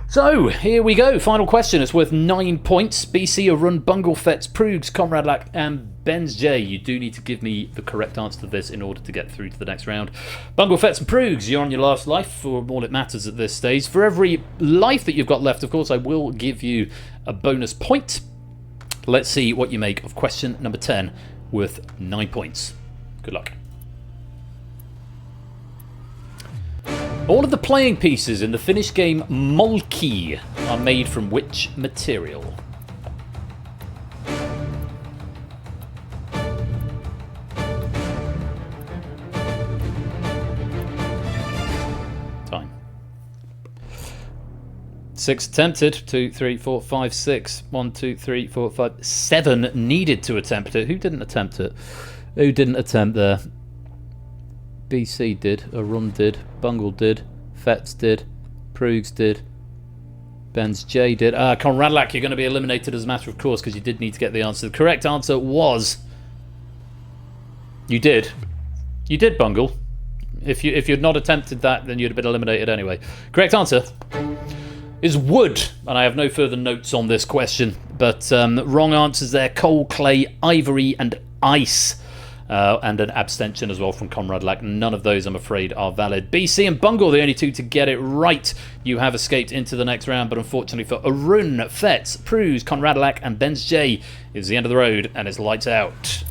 So, here we go. Final question. It's worth 9 points. BC, Run, Bungle, Fetz, Proogs, Comrade Lack, and Benz J. You do need to give me the correct answer to this in order to get through to the next round. Bungle, Fetz, and Proogs, you're on your last life for all it matters at this stage. For every life that you've got left, of course, I will give you a bonus point. Let's see what you make of question number 10, worth 9 points. Good luck. All of the playing pieces in the Finnish game Molki are made from which material? Time. 6 attempted. 2, 3, 4, 5, 6. 1, 2, 3, 4, 5, 7 needed to attempt it. Who didn't attempt it? Who didn't attempt there? BC did, Run did, Bungle did, Fetz did, Proogs did, Benz J did. Conradlack, you're going to be eliminated as a matter of course because you did need to get the answer. The correct answer was... You did, Bungle. If you'd not attempted that, then you'd have been eliminated anyway. Correct answer is wood, and I have no further notes on this question, but wrong answers there: coal, clay, ivory, and ice. And an abstention as well from Conrad Lack. None of those, I'm afraid, are valid. BC and Bungle, the only two to get it right. You have escaped into the next round, but unfortunately for Arun, Fetz, Proogs, Conrad Lack, and Benz J, is the end of the road, and it's lights out.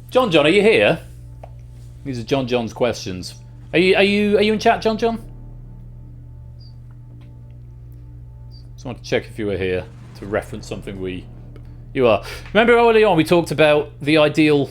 John, are you here? These are John's questions. Are you in chat, John? Just want to check if you were here to reference something you are. Remember early on we talked about the ideal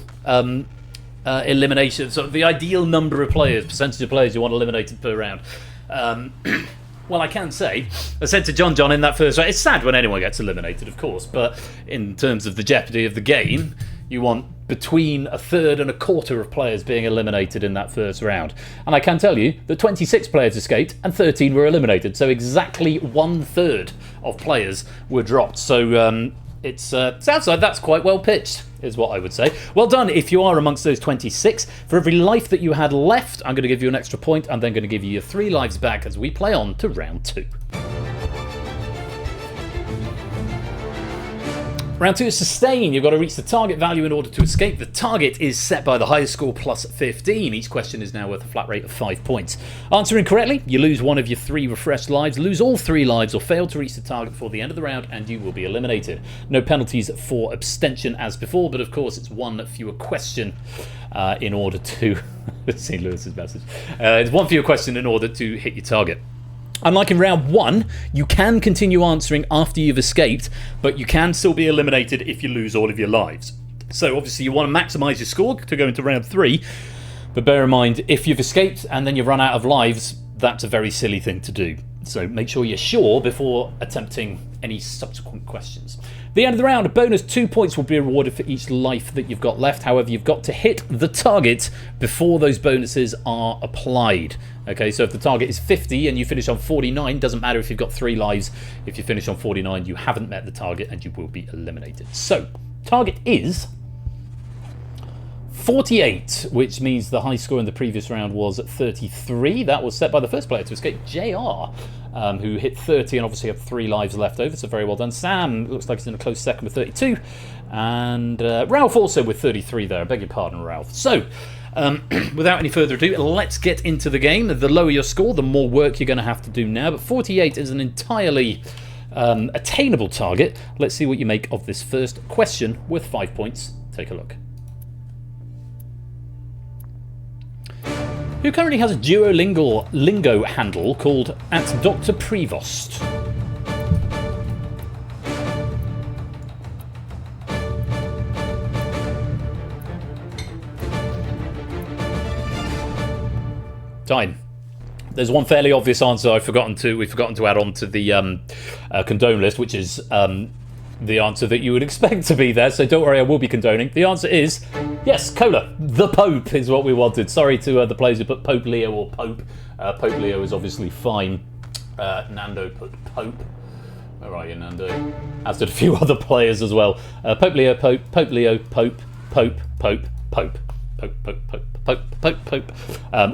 elimination, so the ideal number of players, percentage of players you want eliminated per round. Well, I can say, I said to John in that first round, it's sad when anyone gets eliminated, of course, but in terms of the jeopardy of the game, you want between a third and a quarter of players being eliminated in that first round. And I can tell you that 26 players escaped and 13 were eliminated, so exactly 1/3 of players were dropped. So it sounds like that's quite well pitched, is what I would say. Well done if you are amongst those 26. For every life that you had left, I'm going to give you an extra point. I'm then going to give you your 3 lives back as we play on to round 2. Round 2 is sustain. You've got to reach the target value in order to escape. The target is set by the highest score plus 15. Each question is now worth a flat rate of 5 points. Answering correctly, you lose one of your 3 refreshed lives, lose all 3 lives, or fail to reach the target before the end of the round, and you will be eliminated. No penalties for abstention as before, but of course it's one fewer question in order to... see Lewis's message. It's one fewer question in order to hit your target. Unlike in round 1, you can continue answering after you've escaped, but you can still be eliminated if you lose all of your lives. So obviously you want to maximise your score to go into round 3, but bear in mind, if you've escaped and then you run out of lives, that's a very silly thing to do. So make sure you're sure before attempting any subsequent questions. At the end of the round, a bonus 2 points will be rewarded for each life that you've got left. However, you've got to hit the target before those bonuses are applied. Okay, so if the target is 50 and you finish on 49, doesn't matter if you've got 3 lives. If you finish on 49, you haven't met the target and you will be eliminated. So, target is 48, which means the high score in the previous round was 33. That was set by the first player to escape, JR, who hit 30 and obviously had 3 lives left over, so very well done. Sam looks like he's in a close second with 32, and Ralph also with 33 there. I beg your pardon, Ralph. So, without any further ado, let's get into the game. The lower your score, the more work you're going to have to do now, but 48 is an entirely attainable target. Let's see what you make of this first question worth 5 points. Take a look. Who currently has a Duolingo handle called @Dr. Prevost? Time. There's one fairly obvious answer we've forgotten to add on to the condone list, which is the answer that you would expect to be there, so don't worry, I will be condoning. The answer is yes, Cola. The Pope is what we wanted. Sorry to the players who put Pope Leo or Pope. Pope Leo is obviously fine. Nando put Pope. Where are you, Nando? As did a few other players as well. Pope Leo, Pope, Pope Leo, Pope, Pope, Pope, Pope. Pope, Pope, Pope, Pope, Pope, Pope,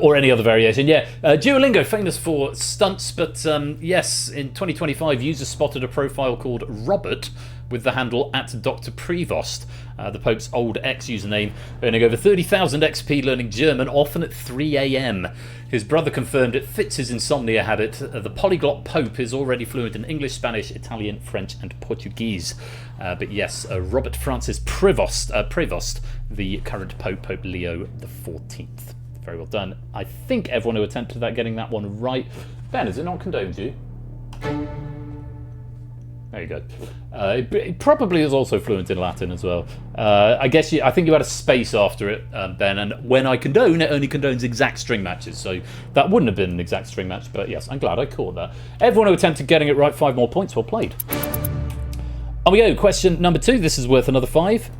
or any other variation. Yeah, Duolingo, famous for stunts, but yes, in 2025, users spotted a profile called Robert with the handle @Dr. Prevost, the Pope's old ex-username, earning over 30,000 XP learning German, often at 3 a.m. His brother confirmed it fits his insomnia habit. The polyglot Pope is already fluent in English, Spanish, Italian, French, and Portuguese. But yes, Robert Francis Prevost, the current Pope, Pope Leo XIV. Very well done. I think everyone who attempted that getting that one right. Ben, is it not condoned you? There you go. It probably is also fluent in Latin as well. I think you had a space after it, Ben, and when I condone, it only condones exact string matches, so that wouldn't have been an exact string match, but yes, I'm glad I caught that. Everyone who attempted getting it right, 5 more points, well played. On we go, question number 2, this is worth another 5.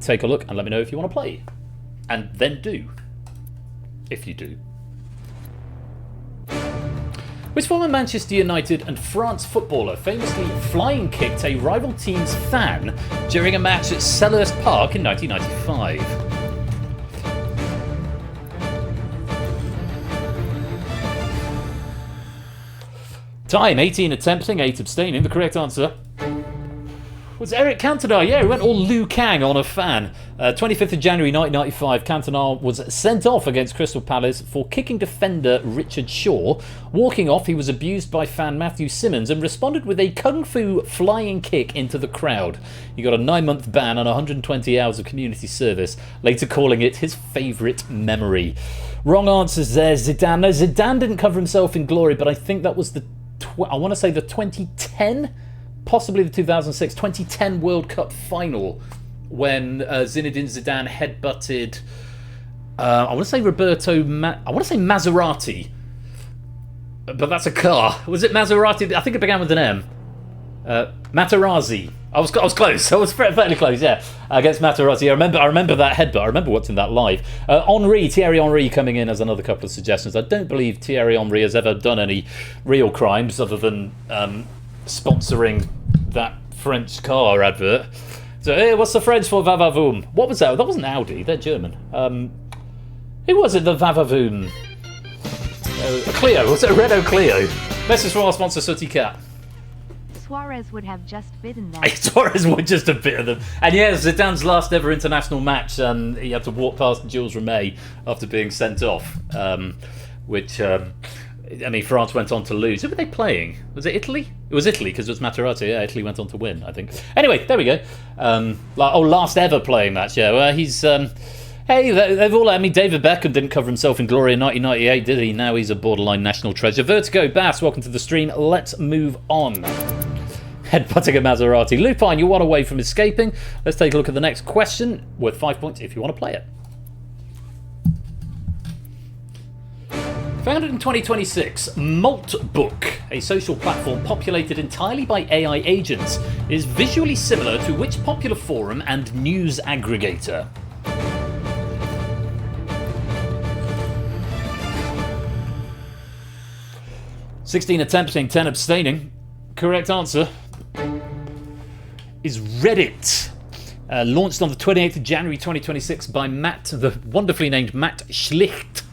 Take a look and let me know if you want to play. And then do. If you do. Which former Manchester United and France footballer famously flying kicked a rival team's fan during a match at Selhurst Park in 1995? Time, 18 attempting, 8 abstaining. The correct answer was Eric Cantona. Yeah, he went all Liu Kang on a fan. 25th of January 1995, Cantona was sent off against Crystal Palace for kicking defender Richard Shaw. Walking off, he was abused by fan Matthew Simmons and responded with a kung fu flying kick into the crowd. He got a 9-month ban and 120 hours of community service, later calling it his favourite memory. Wrong answers there, Zidane. No, Zidane didn't cover himself in glory, but I think that was the 2010? Possibly the 2010 World Cup final when Zinedine Zidane headbutted I want to say Maserati, but that's a car. Was it Maserati? I think it began with an M. Materazzi. I was close. I was fairly close. Yeah, against Materazzi. I remember that headbutt. I remember watching that live. Thierry Henry coming in as another couple of suggestions. I don't believe Thierry Henry has ever done any real crimes other than sponsoring that French car advert. So, hey, what's the French for Vavavoom? What was that? That wasn't Audi. They're German. Who was it? The Vavavoom. Clio. Was it a Renault Clio? Message from our sponsor, Sooty Cat. Suarez would have just bitten them. Suarez would just have bitten them. And yeah, Zidane's last ever international match, he had to walk past Jules Rimet after being sent off, which... France went on to lose. Who were they playing? Was it Italy? It was Italy because it was Materazzi. Yeah, Italy went on to win, I think. Anyway, there we go. Last ever playing match. Yeah, well, he's... hey, they've all... David Beckham didn't cover himself in glory in 1998, did he? Now he's a borderline national treasure. Vertigo, Bass, welcome to the stream. Let's move on. Headbutting a Maserati. Lupine, you're one away from escaping. Let's take a look at the next question, worth 5 points if you want to play it. Founded in 2026, Maltbook, a social platform populated entirely by AI agents, is visually similar to which popular forum and news aggregator? "16 attempting, 10 abstaining." Correct answer is Reddit. Launched on the 28th of January 2026 by the wonderfully named Matt Schlicht.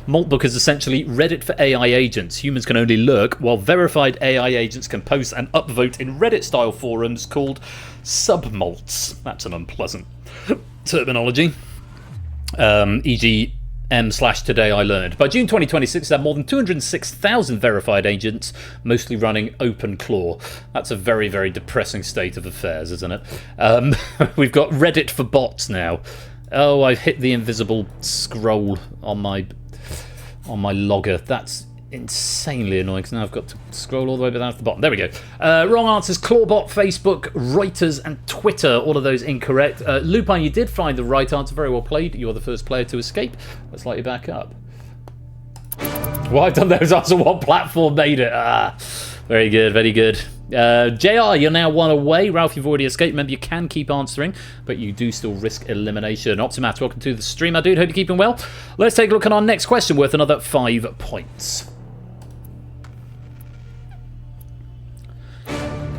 Maltbook is essentially Reddit for AI agents. Humans can only lurk, while verified AI agents can post and upvote in Reddit-style forums called submalts. That's an unpleasant terminology. E.g. m/today I learned. By June 2026, there are more than 206,000 verified agents, mostly running OpenClaw. That's a very, very depressing state of affairs, isn't it? We've got Reddit for bots now. Oh, I've hit the invisible scroll on my logger. That's insanely annoying because now I've got to scroll all the way down to the bottom. There we go. Wrong answers: Clawbot, Facebook, Reuters, and Twitter. All of those incorrect. Lupine, you did find the right answer. Very well played. You're the first player to escape. Let's light you back up. Well, I've done those answers. What platform made it? Very good, very good. JR, you're now one away. Ralph, you've already escaped. Remember, you can keep answering, but you do still risk elimination. Optimat, welcome to the stream, my dude. Hope you're keeping well. Let's take a look at our next question, worth another 5 points.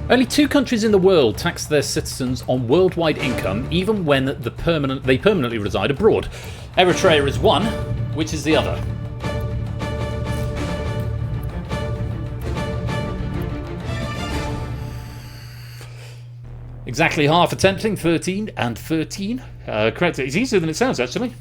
Only 2 countries in the world tax their citizens on worldwide income, even when they permanently reside abroad. Eritrea is one. Which is the other? Exactly half attempting, 13 and 13. Correct. It's easier than it sounds, actually.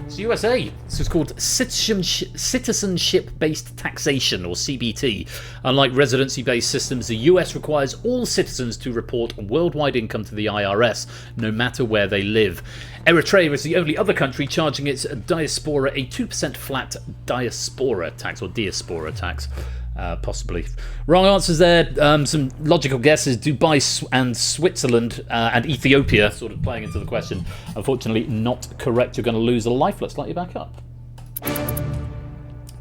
It's USA. This is called citizenship-based taxation, or CBT. Unlike residency-based systems, the US requires all citizens to report worldwide income to the IRS, no matter where they live. Eritrea is the only other country charging its diaspora a 2% flat diaspora tax, or diaspora tax. Possibly. Wrong answers there. Some logical guesses. Dubai and Switzerland and Ethiopia sort of playing into the question. Unfortunately, not correct. You're going to lose a life. Let's light you back up.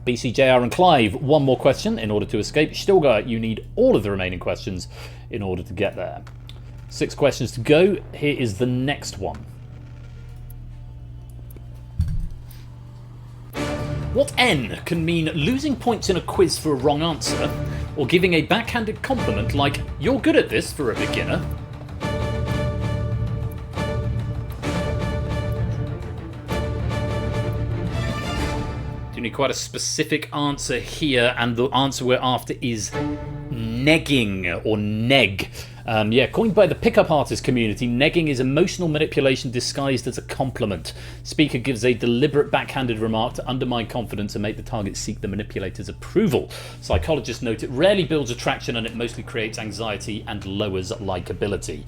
BCJR and Clive, one more question in order to escape. Stilgar, you need all of the remaining questions in order to get there. 6 questions to go. Here is the next one. What N can mean losing points in a quiz for a wrong answer, or giving a backhanded compliment like, "You're good at this for a beginner"? Do you need quite a specific answer here, and the answer we're after is negging, or neg. Coined by the pickup artist community, negging is emotional manipulation disguised as a compliment. Speaker gives a deliberate backhanded remark to undermine confidence and make the target seek the manipulator's approval. Psychologists note it rarely builds attraction and it mostly creates anxiety and lowers likability.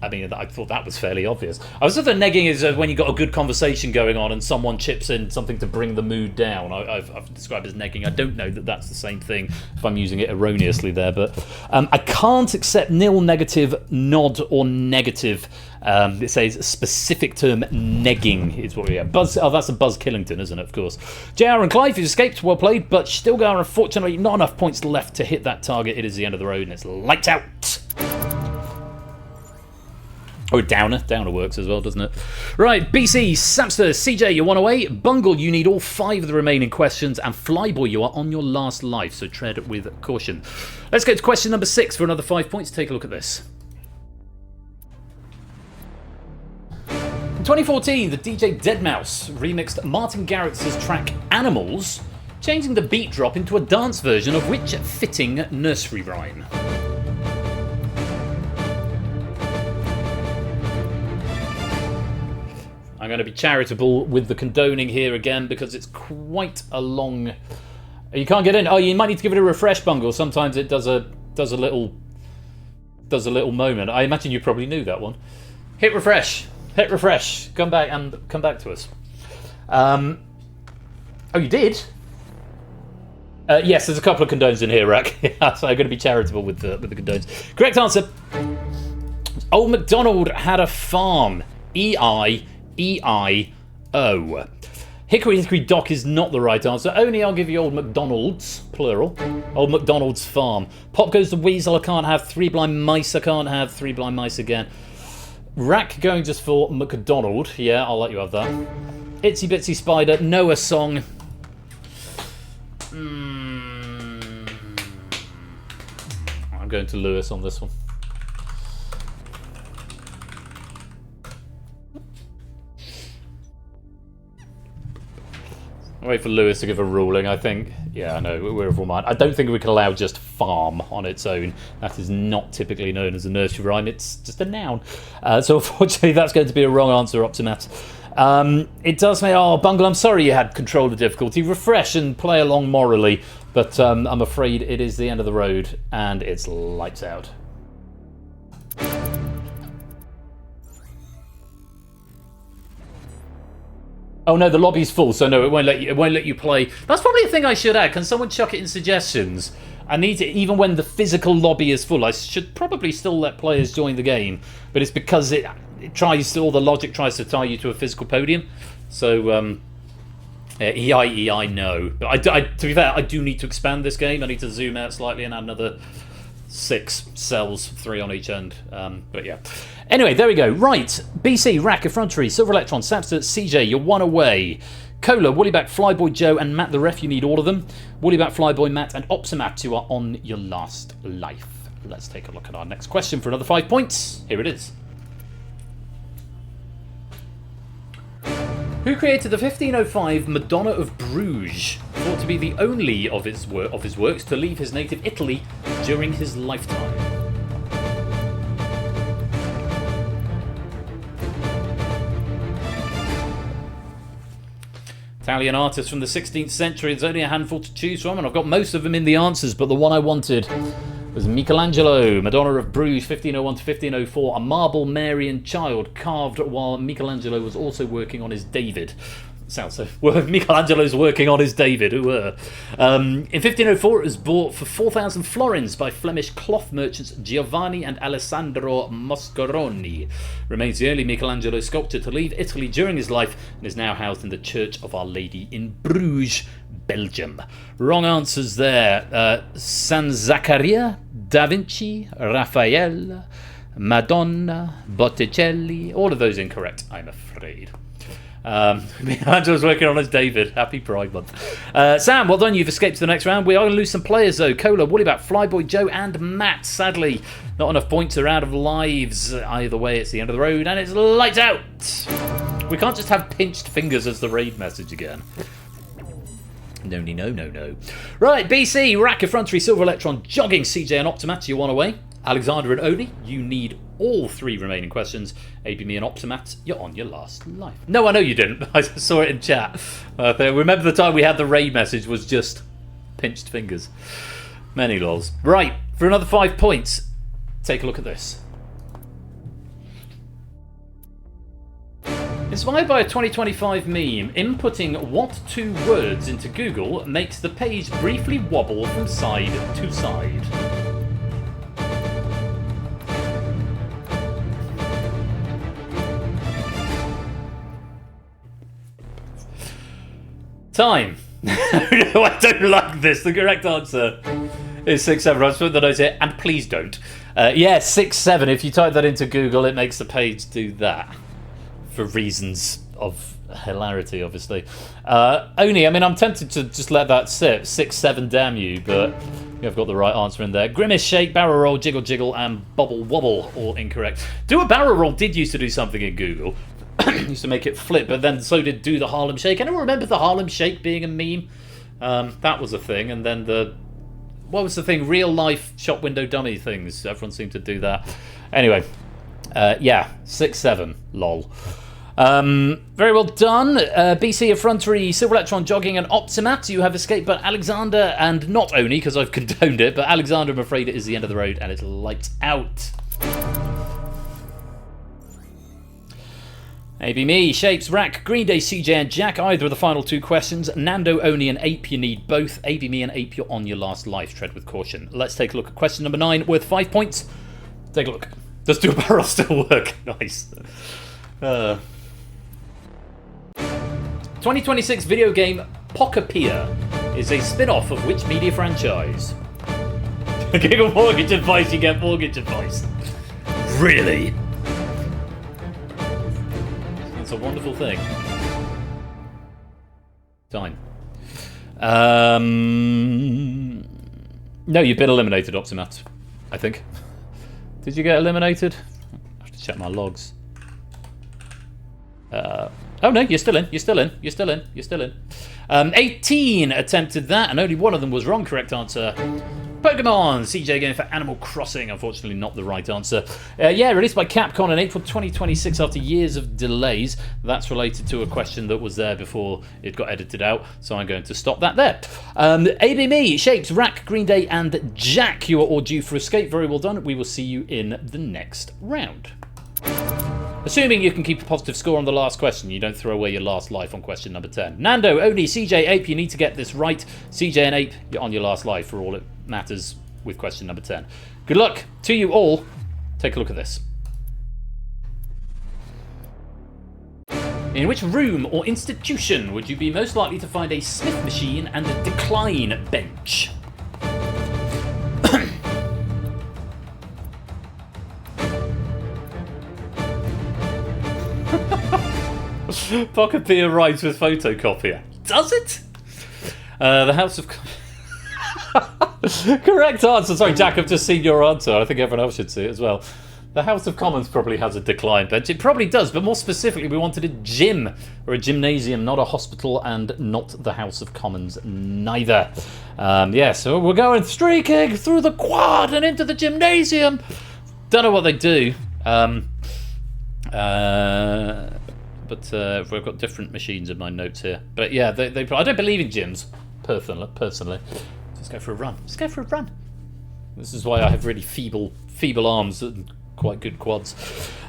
I mean, I thought that was fairly obvious. I was thinking negging is when you've got a good conversation going on and someone chips in something to bring the mood down. I've described it as negging. I don't know that that's the same thing if I'm using it erroneously there, but I can't accept nil, negative, nod, or negative. It says specific term negging is what we have. Buzz, that's a Buzz Killington, isn't it? Of course. JR and Clive, you've escaped. Well played, but Stilgar, unfortunately, not enough points left to hit that target. It is the end of the road and it's lights out. Oh, Downer. Downer works as well, doesn't it? Right, BC, Samster, CJ, you're one away. Bungle, you need all 5 of the remaining questions. And Flyboy, you are on your last life, so tread with caution. Let's go to question number 6 for another 5 points. Take a look at this. In 2014, the DJ Deadmau5 remixed Martin Garrix's track Animals, changing the beat drop into a dance version of which fitting nursery rhyme? I'm going to be charitable with the condoning here again because it's quite a long... You can't get in. Oh, you might need to give it a refresh, Bungle. Sometimes it does a little moment. I imagine you probably knew that one. Hit refresh. Hit refresh. Come back to us. Oh, you did? Yes, there's a couple of condones in here, Rack. So I'm going to be charitable with the condones. Correct answer. Old MacDonald had a farm. E-I-E-I-O. Hickory Hickory Dock is not the right answer. Only I'll give you Old MacDonald's, plural. Old MacDonald's farm. Pop goes the weasel, I can't have. Three blind mice, I can't have. Three blind mice again. Rack going just for MacDonald. Yeah, I'll let you have that. Itsy Bitsy Spider, Noah song. I'm going to Lewis on this one. I'll wait for Lewis to give a ruling, I think. Yeah, I know, we're of all mind. I don't think we can allow just farm on its own. That is not typically known as a nursery rhyme, it's just a noun. So unfortunately, that's going to be a wrong answer, Optimat. It does say, oh, Bungle, I'm sorry you had control of difficulty. Refresh and play along morally. But I'm afraid it is the end of the road, and it's lights out. Oh no, the lobby's full, so no, it won't let you play. That's probably a thing I should add. Can someone chuck it in suggestions? I need to, even when the physical lobby is full, I should probably still let players join the game, but it's because it tries to, all the logic tries to tie you to a physical podium. So EI no, but to be fair, I do need to expand this game. I need to zoom out slightly and add another 6 cells, 3 on each end. But yeah. Anyway, there we go. Right. BC, Rack, Effrontery, Silver Electron, Sapster, CJ, you're one away. Cola, Woollyback, Flyboy Joe, and Matt the Ref, you need all of them. Woollyback, Flyboy, Matt, and Opsimat, you are on your last life. Let's take a look at our next question for another 5 points. Here it is. Who created the 1505 Madonna of Bruges, thought to be the only of his works to leave his native Italy during his lifetime? Italian artists from the 16th century. There's only a handful to choose from, and I've got most of them in the answers, but the one I wanted was Michelangelo, Madonna of Bruges, 1501 to 1504, a marble Marian child carved while Michelangelo was also working on his David. Sounds so. Well, Michelangelo's working on his David. In 1504, it was bought for 4,000 florins by Flemish cloth merchants Giovanni and Alessandro Moscaroni. Remains the only Michelangelo sculpture to leave Italy during his life and is now housed in the Church of Our Lady in Bruges, Belgium. Wrong answers there. San Zaccaria, Da Vinci, Raphael, Madonna, Botticelli. All of those incorrect, I'm afraid. Michelangelo's working on his David. Happy Pride Month. Sam, well done. You've escaped to the next round. We are going to lose some players though. Cola, Woollyback, Flyboy Joe, and Matt. Sadly, not enough points are out of lives. Either way, it's the end of the road and it's lights out. We can't just have pinched fingers as the raid message again. No. Right, BC, Rack, Effrontery, Silver Electron, Jogging, CJ, and Optimat. You're one away. Alexander and Oni, you need all 3 remaining questions. ABME and Optimat, you're on your last life. No, I know you didn't. I saw it in chat. Remember the time we had the raid message was just pinched fingers. Many lols. Right, for another 5 points, take a look at this. Inspired by a 2025 meme, inputting what 2 words into Google makes the page briefly wobble from side to side. Time. No, I don't like this. The correct answer is 6-7. I've put the notes here, and please don't. Yeah, 6-7. If you type that into Google, it makes the page do that for reasons of hilarity, obviously. Only, I mean, I'm tempted to just let that sit. 6-7, damn you, but you've got the right answer in there. Grimace, Shake, Barrel Roll, Jiggle Jiggle, and Bubble Wobble, all incorrect. Do a Barrel Roll did used to do something in Google. Used to make it flip, but then so did Do the Harlem Shake. Anyone remember the Harlem Shake being a meme? That was a thing, and then what was the thing? Real life shop window dummy things. Everyone seemed to do that. Anyway, yeah, 6-7, lol. Very well done. BC, Effrontery, Silver Electron, Jogging, and Optimat. You have escaped, but Alexander, and not Oni, because I've condoned it, but Alexander, I'm afraid it is the end of the road, and it's lights out. Maybe me, Shapes, Rack, Green Day, CJ and Jack, either of the final 2 questions. Nando, Oni and Ape, you need both. AB me and Ape, you're on your last life. Tread with caution. Let's take a look at question number 9, worth 5 points. Take a look. Does dual barrel still work? Nice. 2026 video game Pockapia is a spin-off of which media franchise? Get a mortgage advice, you get mortgage advice. Really? It's a wonderful thing. Time. No, you've been eliminated, Optimat. I think. Did you get eliminated? I have to check my logs. Oh no, you're still in. You're still in. You're still in. You're still in. 18 attempted that, and only one of them was wrong. Correct answer. Pokemon! CJ going for Animal Crossing. Unfortunately, not the right answer. Yeah, released by Capcom in April 2026 after years of delays. That's related to a question that was there before it got edited out, so I'm going to stop that there. ABME, Shapes, Rack, Green Day, and Jack. You are all due for escape. Very well done. We will see you in the next round. Assuming you can keep a positive score on the last question, you don't throw away your last life on question number 10. Nando, Oni, CJ, Ape, you need to get this right. CJ and Ape, you're on your last life for all it matters with question number 10. Good luck to you all. Take a look at this. In which room or institution would you be most likely to find a Smith machine and a decline bench? Pockapia rhymes with photocopier. Does it? The House of... Correct answer. Sorry, Jack, I've just seen your answer. I think everyone else should see it as well. The House of Commons probably has a decline bench. It probably does, but more specifically, we wanted a gym or a gymnasium, not a hospital, and not the House of Commons neither. Yeah, so we're going streaking through the quad and into the gymnasium. Don't know what they do. But we've got different machines in my notes here. But yeah, they I don't believe in gyms, personally. Just go for a run. Just go for a run. This is why I have really feeble arms and quite good quads.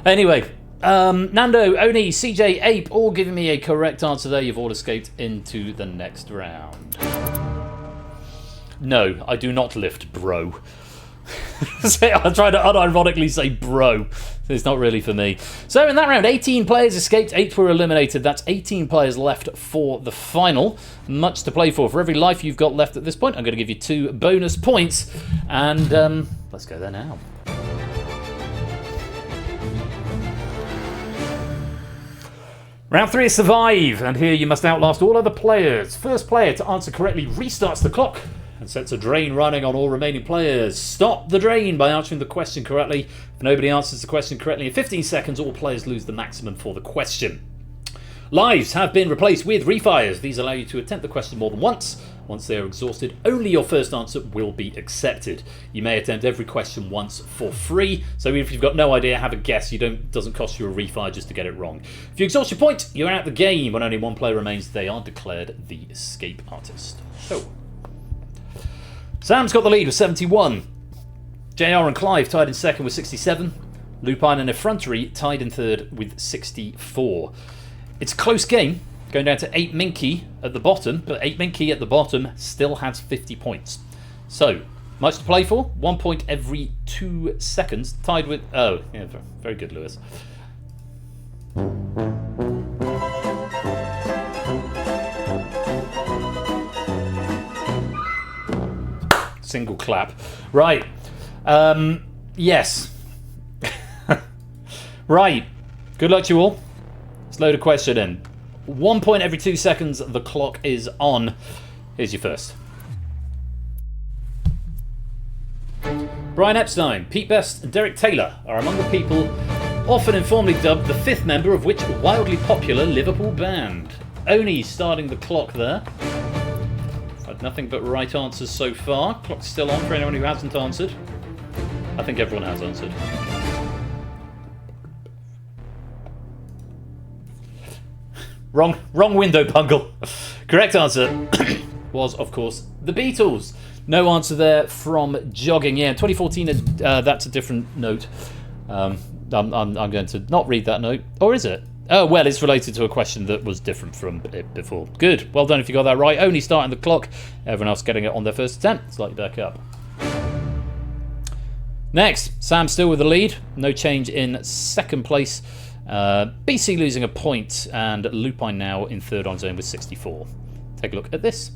Anyway, Nando, Oni, CJ, Ape, all giving me a correct answer there. You've all escaped into the next round. No, I do not lift, bro. I'm trying to unironically say bro. It's not really for me. So in that round, 18 players escaped, 8 were eliminated. That's 18 players left for the final. Much to play for. For every life you've got left at this point, I'm going to give you 2 bonus points. And let's go there now. Round 3 is Survive, and here you must outlast all other players. First player to answer correctly restarts the clock and sets a drain running on all remaining players. Stop the drain by answering the question correctly. If nobody answers the question correctly in 15 seconds, all players lose the maximum for the question. Lives have been replaced with refires. These allow you to attempt the question more than once. Once they are exhausted, only your first answer will be accepted. You may attempt every question once for free, so even if you've got no idea, have a guess. Doesn't cost you a refire just to get it wrong. If you exhaust your point, you're out the game. When only one player remains, they are declared the escape artist. So, Sam's got the lead with 71. JR and Clive tied in second with 67. Lupine and Effrontery tied in third with 64. It's a close game, going down to 8 Minky at the bottom, but 8 Minky at the bottom still has 50 points. So, much to play for. 1 point every 2 seconds, tied with... Oh, yeah, very good, Lewis. Single clap. Right. Yes. Right. Good luck to you all. Let's load a question in. 1 point every 2 seconds. The clock is on. Here's your first. Brian Epstein, Pete Best, and Derek Taylor are among the people often informally dubbed the 5th member of which wildly popular Liverpool band. Oni starting the clock there. Had nothing but right answers so far. Clock's still on for anyone who hasn't answered. I think everyone has answered. Wrong window, Pungle. Correct answer was, of course, the Beatles. No answer there from Jogging. Yeah, in 2014, that's a different note. I'm going to not read that note. Or is it? well, it's related to a question that was different from it before. Good. Well done if you got that right. Only starting the clock. Everyone else getting it on their first attempt. Slightly back up. Next, Sam still with the lead. No change in second place. BC losing a point, and Lupine now in third on zone with 64. Take a look at this.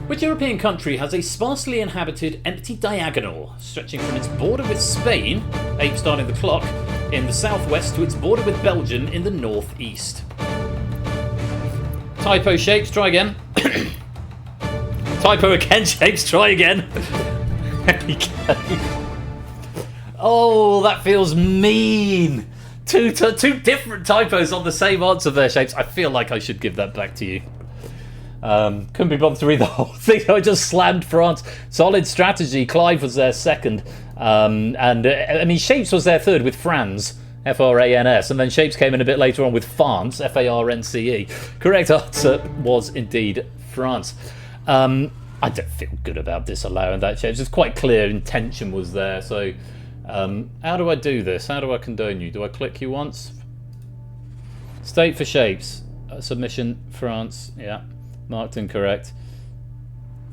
Which European country has a sparsely inhabited empty diagonal stretching from its border with Spain, 8 starting the clock, in the southwest to its border with Belgium in the northeast? Typo shapes, try again. Typo again, shapes, try again. There we go. Oh, that feels mean. Two different typos on the same answer there, shapes. I feel like I should give that back to you. Couldn't be bothered to read the whole thing. I just slammed France. Solid strategy. Clive was there second. I mean, Shapes was there third with Franz, F-R-A-N-S, and then Shapes came in a bit later on with France, F-A-R-N-C-E. Correct answer was indeed France. I don't feel good about disallowing that, Shapes. It's quite clear intention was there. So, how do I do this? How do I condone you? Do I click you once? State for Shapes. Submission, France. Yeah. Marked incorrect.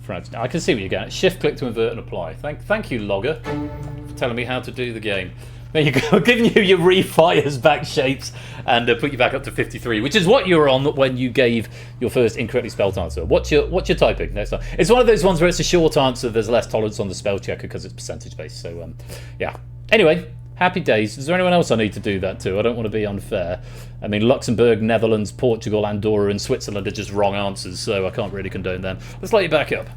France. I can see what you're getting. Shift click to invert and apply. Thank you, Logger, for telling me how to do the game. There you go. Giving you your refires back, Shapes, and put you back up to 53, which is what you were on when you gave your first incorrectly spelled answer. What's your typing next time? It's one of those ones where it's a short answer. There's less tolerance on the spell checker because it's percentage based. So yeah. Anyway. Happy days. Is there anyone else I need to do that to? I don't want to be unfair. I mean, Luxembourg, Netherlands, Portugal, Andorra, and Switzerland are just wrong answers, so I can't really condone them. Let's let you back up.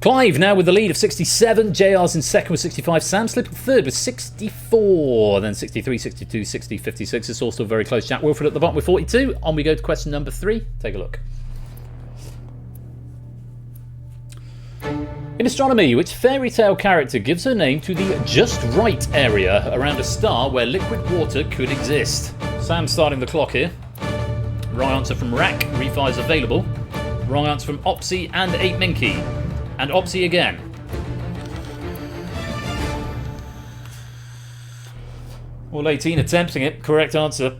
Clive now with the lead of 67. JR's in second with 65. Sam slipping third with 64. Then 63, 62, 60, 56. It's all still very close. Jack Wilfred at the bottom with 42. On we go to question number 3. Take a look. In astronomy, which fairy tale character gives her name to the just right area around a star where liquid water could exist? Sam's starting the clock here. Wrong answer from Rack. Refires available. Wrong answer from Opsy and 8 Minky. And Opsy again. All 18 attempting it. Correct answer.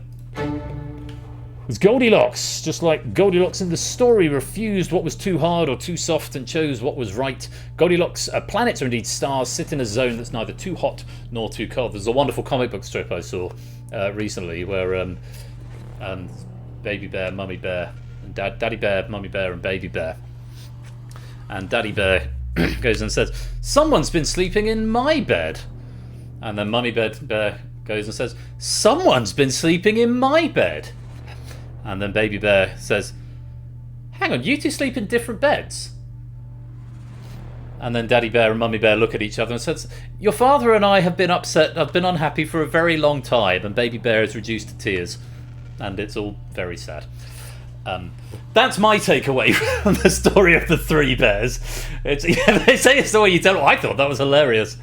It's Goldilocks. Just like Goldilocks in the story refused what was too hard or too soft and chose what was right. Goldilocks, planets, or indeed stars, sit in a zone that's neither too hot nor too cold. There's a wonderful comic book strip I saw recently where Baby Bear, Mummy Bear, and Daddy Bear, Mummy Bear, and Baby Bear. And Daddy Bear goes and says, "Someone's been sleeping in my bed." And then Mummy Bear goes and says, "Someone's been sleeping in my bed." And then Baby Bear says, "Hang on, you two sleep in different beds?" And then Daddy Bear and Mummy Bear look at each other and says, "Your father and I have been upset, I've been unhappy for a very long time." And Baby Bear is reduced to tears. And it's all very sad. That's my takeaway from the story of the 3 bears. They say it's the way you tell it. I thought that was hilarious.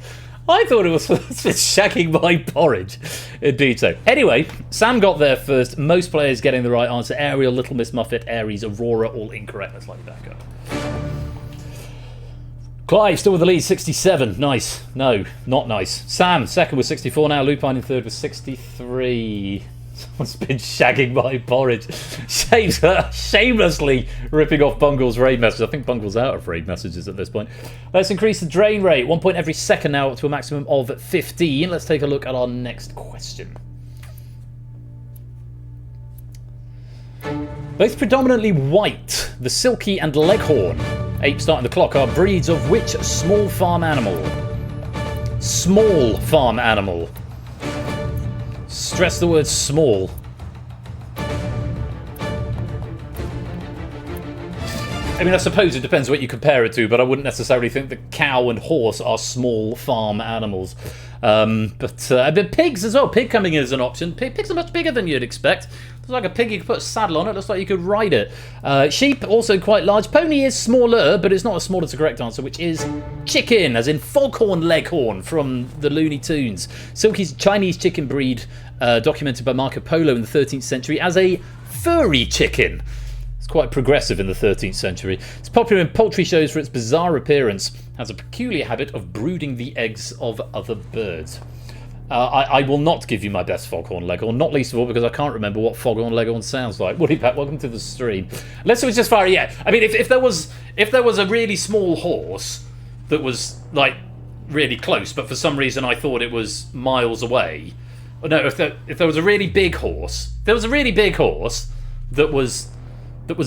I thought it was shagging my porridge. Indeed so. Anyway, Sam got there first. Most players getting the right answer. Ariel, Little Miss Muffet, Aries, Aurora, all incorrect. Let's let you back up. Clive still with the lead, 67. Nice. No, not nice. Sam, second with 64 now. Lupine in third with 63. Someone's been shagging my porridge. Shamelessly ripping off Bungle's raid message. I think Bungle's out of raid messages at this point. Let's increase the drain rate. 1 point every second now, up to a maximum of 15. Let's take a look at our next question. Both predominantly white, the silky and leghorn, ape starting the clock, are breeds of which small farm animal? Small farm animal. Stress the word small. I mean, I suppose it depends what you compare it to, but I wouldn't necessarily think that cow and horse are small farm animals. But pigs as well. Pig coming in as an option. Pigs are much bigger than you'd expect. Looks like a pig, you could put a saddle on it. Looks like you could ride it. Sheep, also quite large. Pony is smaller, but it's not as small as the correct answer, which is chicken, as in foghorn leghorn from the Looney Tunes. Silky's Chinese chicken breed, documented by Marco Polo in the 13th century as a furry chicken. It's quite progressive in the 13th century. It's popular in poultry shows for its bizarre appearance. Has a peculiar habit of brooding the eggs of other birds. I will not give you my best foghorn leghorn, not least of all because I can't remember what foghorn leghorn sounds like. Woody Pat, welcome to the stream. Let's switch as far. Yeah, I mean, if there was a really small horse that was like really close, but for some reason I thought it was miles away. No, if there was a really big horse, that was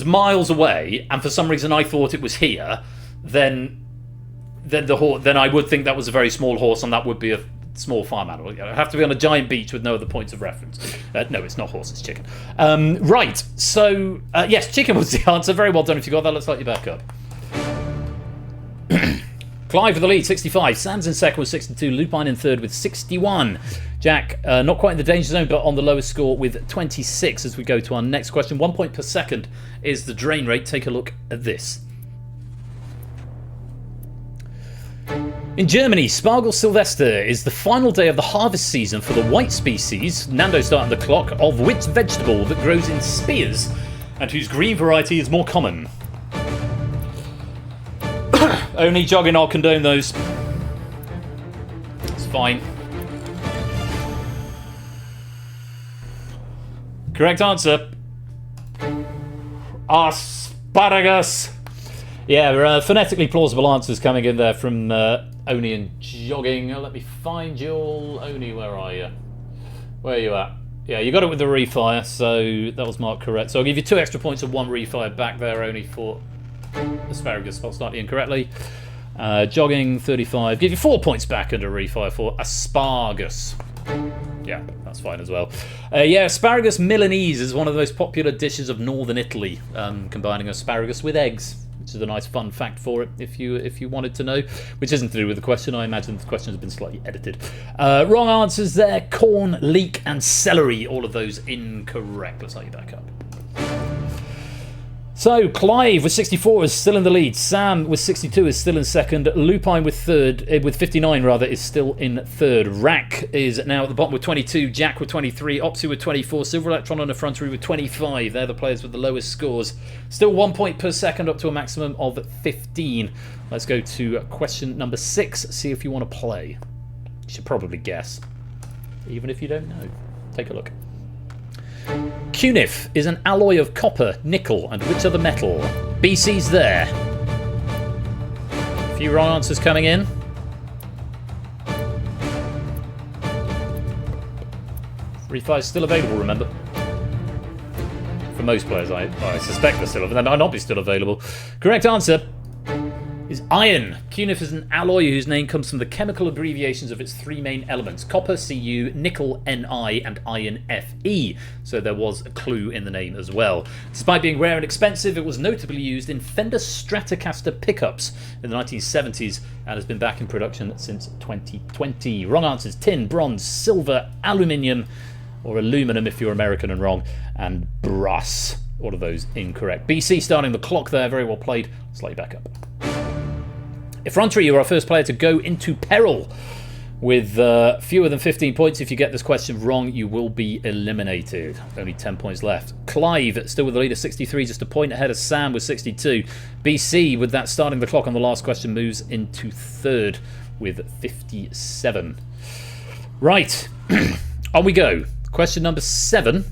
miles away, and for some reason I thought it was here, then I would think that was a very small horse, and that would be a small farm animal. It'd have to be on a giant beach with no other points of reference. No, it's not horse, it's chicken. Right, so yes, chicken was the answer. Very well done. If you got that, let's light you back up. Clive with the lead, 65. Sam's in second with 62. Lupine in third with 61. Jack, not quite in the danger zone, but on the lowest score with 26 as we go to our next question. 1 point per second is the drain rate. Take a look at this. In Germany, Spargel Sylvester is the final day of the harvest season for the white species, Nando starting the clock, of which vegetable that grows in spears and whose green variety is more common. Only jogging, I'll condone those. It's fine. Correct answer. Asparagus. Yeah, phonetically plausible answers coming in there from Oni and jogging. Let me find you all. Oni, where are you? Where are you at? Yeah, you got it with the refire, so that was marked correct. So I'll give you 2 extra points and 1 refire back there, Oni, for asparagus, spelled slightly incorrectly. Jogging, 35. Give you 4 points back and a refire for asparagus. Yeah, that's fine as well. Yeah, asparagus Milanese is one of the most popular dishes of northern Italy, combining asparagus with eggs, which is a nice fun fact for it if you wanted to know, which isn't to do with the question. I imagine the question has been slightly edited. Wrong answers there: corn, leek, and celery. All of those incorrect. Let's light you back up. So Clive with 64 is still in the lead. Sam with 62 is still in second. Lupine with 59 rather, is still in third. Rack is now at the bottom with 22. Jack with 23. Opsy with 24. Silver Electron and Effrontery with 25. They're the players with the lowest scores. Still 1 point per second, up to a maximum of 15. Let's go to question number 6. See if you want to play. You should probably guess, even if you don't know. Take a look. Cunif is an alloy of copper, nickel, and which other metal? BC's there. A few wrong answers coming in. Refire's still available, remember. For most players, I suspect they're still available. They might not be still available. Correct answer is iron. Cunif is an alloy whose name comes from the chemical abbreviations of its 3 main elements: copper, Cu, nickel, Ni, and iron, Fe. So there was a clue in the name as well. Despite being rare and expensive, it was notably used in Fender Stratocaster pickups in the 1970s and has been back in production since 2020. Wrong answers: tin, bronze, silver, aluminium, or aluminum if you're American and wrong, and brass. All of those incorrect. BC starting the clock there. Very well played. Let's light you back up. Effrontery, you're our first player to go into peril with fewer than 15 points. If you get this question wrong, you will be eliminated. Only 10 points left. Clive, still with the lead of 63, just a point ahead of Sam with 62. BC, with that starting the clock on the last question, moves into third with 57. Right, on we go. Question number 7.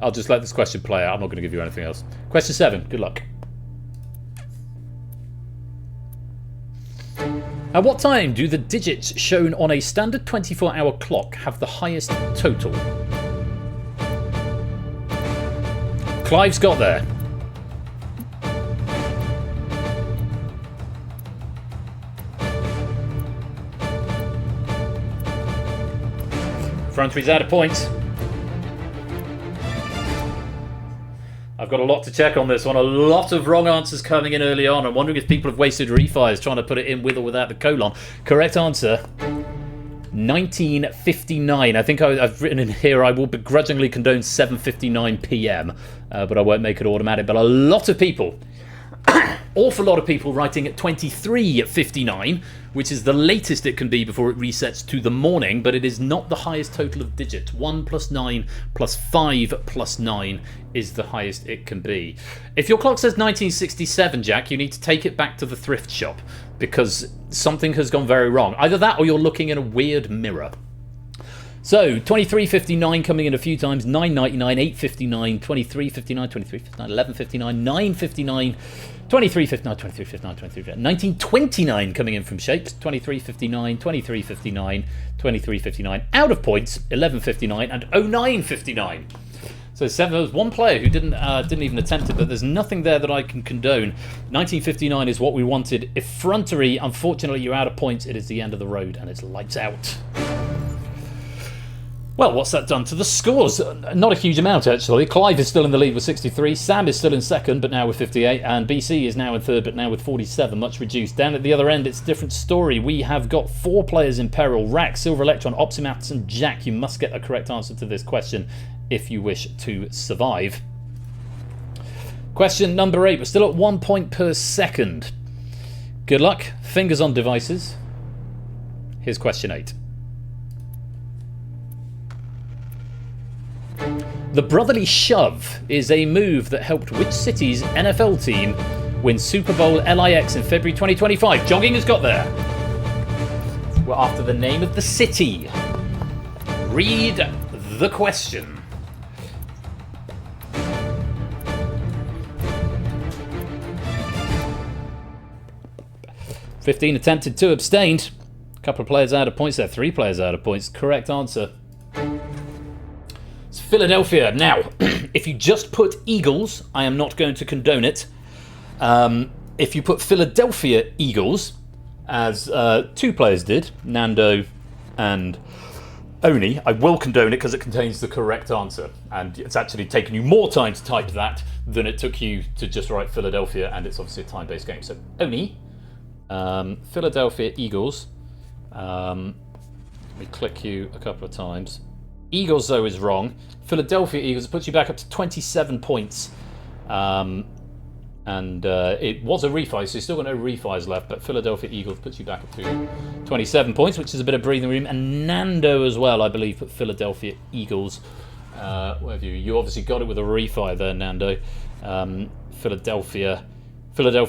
I'll just let this question play out. I'm not going to give you anything else. Question 7. Good luck. At what time do the digits shown on a standard 24-hour clock have the highest total? Clive's got there. Frontery's out of points. I've got a lot to check on this one. A lot of wrong answers coming in early on. I'm wondering if people have wasted refires trying to put it in with or without the colon. Correct answer, 1959. I think I've written in here I will begrudgingly condone 7:59 p.m. But I won't make it automatic. But a lot of people Awful lot of people writing at 23:59, which is the latest it can be before it resets to the morning, but it is not the highest total of digits. 1 plus 9 plus 5 plus 9 is the highest it can be. If your clock says 1967, Jack, you need to take it back to the thrift shop, because something has gone very wrong. Either that or you're looking in a weird mirror. So, 23:59 coming in a few times, 9:99, 8:59, 23:59, 23:59, 11:59, 9:59, 23:59, 23:59, 23:59, 19:29 coming in from Shapes, 23:59, 23:59, 23:59, out of points, 11:59 and 09:59. So there was one player who didn't even attempt it, but there's nothing there that I can condone. 19:59 is what we wanted. Effrontery, unfortunately, you're out of points. It is the end of the road, and it's lights out. Well, what's that done to the scores? Not a huge amount, actually. Clive is still in the lead with 63. Sam is still in second, but now with 58. And BC is now in third, but now with 47, much reduced. Down at the other end, it's a different story. We have got 4 players in peril. Rack, Silver Electron, Optimax, and Jack. You must get a correct answer to this question if you wish to survive. Question number 8. We're still at 1 point per second. Good luck. Fingers on devices. Here's question 8. The brotherly shove is a move that helped which city's NFL team win Super Bowl LIX in February 2025? Jogging has got there. We're after the name of the city. Read the question. "15 attempted, 2 abstained." A couple of players out of points there. 3 players out of points. Correct answer. Philadelphia. Now, if you just put Eagles, I am not going to condone it. If you put Philadelphia Eagles, as 2 players did, Nando and Oni, I will condone it because it contains the correct answer. And it's actually taken you more time to type that than it took you to just write Philadelphia, and it's obviously a time-based game. So, Oni, Philadelphia Eagles. Let me click you a couple of times. Eagles, though, is wrong. Philadelphia Eagles puts you back up to 27 points. And it was a refi, so you've still got no refis left, but Philadelphia Eagles puts you back up to 27 points, which is a bit of breathing room. And Nando as well, I believe, put Philadelphia Eagles. Where have you? You obviously got it with a refi there, Nando. Philadelphia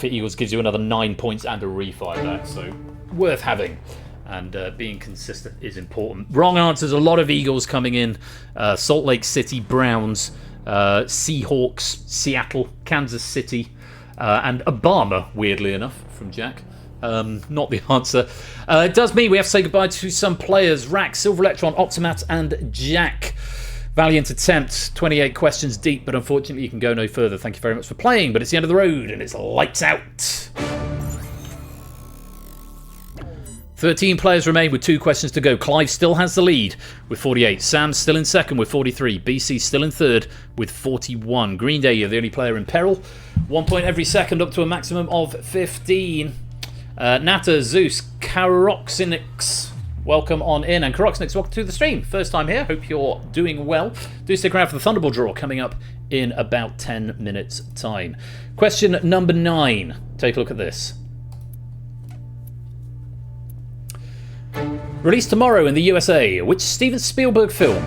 Eagles gives you another 9 points and a refi back, so worth having. And being consistent is important. Wrong answers, a lot of Eagles coming in. Salt Lake City, Browns, Seahawks, Seattle, Kansas City, and Obama, weirdly enough, from Jack. Not the answer. It does mean we have to say goodbye to some players. Rack, Silver Electron, Optimat, and Jack. Valiant attempt, 28 questions deep, but unfortunately you can go no further. Thank you very much for playing, but it's the end of the road, and it's lights out. 13 players remain with 2 questions to go. Clive still has the lead with 48. Sam's still in second with 43. BC still in third with 41. Green Day, you're the only player in peril. 1 point every second up to a maximum of 15. Nata, Zeus, Karoxinix, welcome on in. And Karoxinix, welcome to the stream. First time here. Hope you're doing well. Do stick around for the Thunderball draw coming up in about 10 minutes' time. Question number 9. Take a look at this. Released tomorrow in the USA, which Steven Spielberg film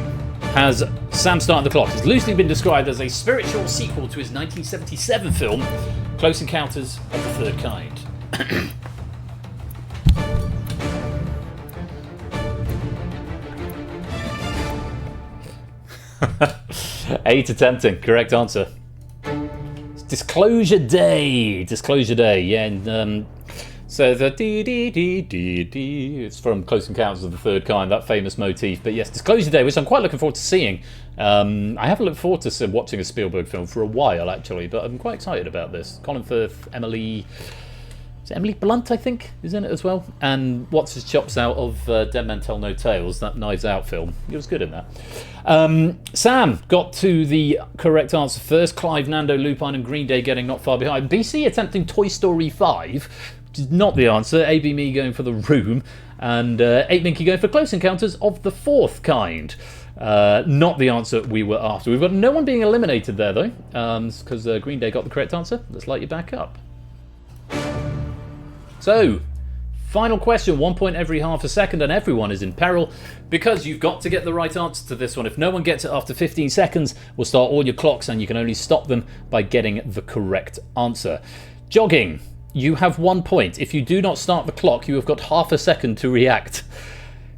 has Sam starting the clock? Has loosely been described as a spiritual sequel to his 1977 film, Close Encounters of the Third Kind. 8 attempting, correct answer. It's Disclosure Day. Disclosure Day, yeah. And, so the dee, it's from Close Encounters of the Third Kind, that famous motif. But yes, Disclosure Day, which I'm quite looking forward to seeing. I haven't looked forward to watching a Spielberg film for a while, actually, but I'm quite excited about this. Colin Firth, Emily Blunt, I think, is in it as well. And what's his chops out of Dead Men Tell No Tales, that Knives Out film. He was good in that. Sam got to the correct answer first. Clive, Nando, Lupine, and Green Day getting not far behind. BC attempting Toy Story 5. Which is not the answer. AB Me going for The Room, and 8 Minky going for Close Encounters of the Fourth Kind. Not the answer we were after. We've got no one being eliminated there, though, because Green Day got the correct answer. Let's light you back up. So, final question, 1 point every half a second, and everyone is in peril because you've got to get the right answer to this one. If no one gets it after 15 seconds, we'll start all your clocks, and you can only stop them by getting the correct answer. Jogging, you have 1 point. If you do not start the clock, you have got half a second to react.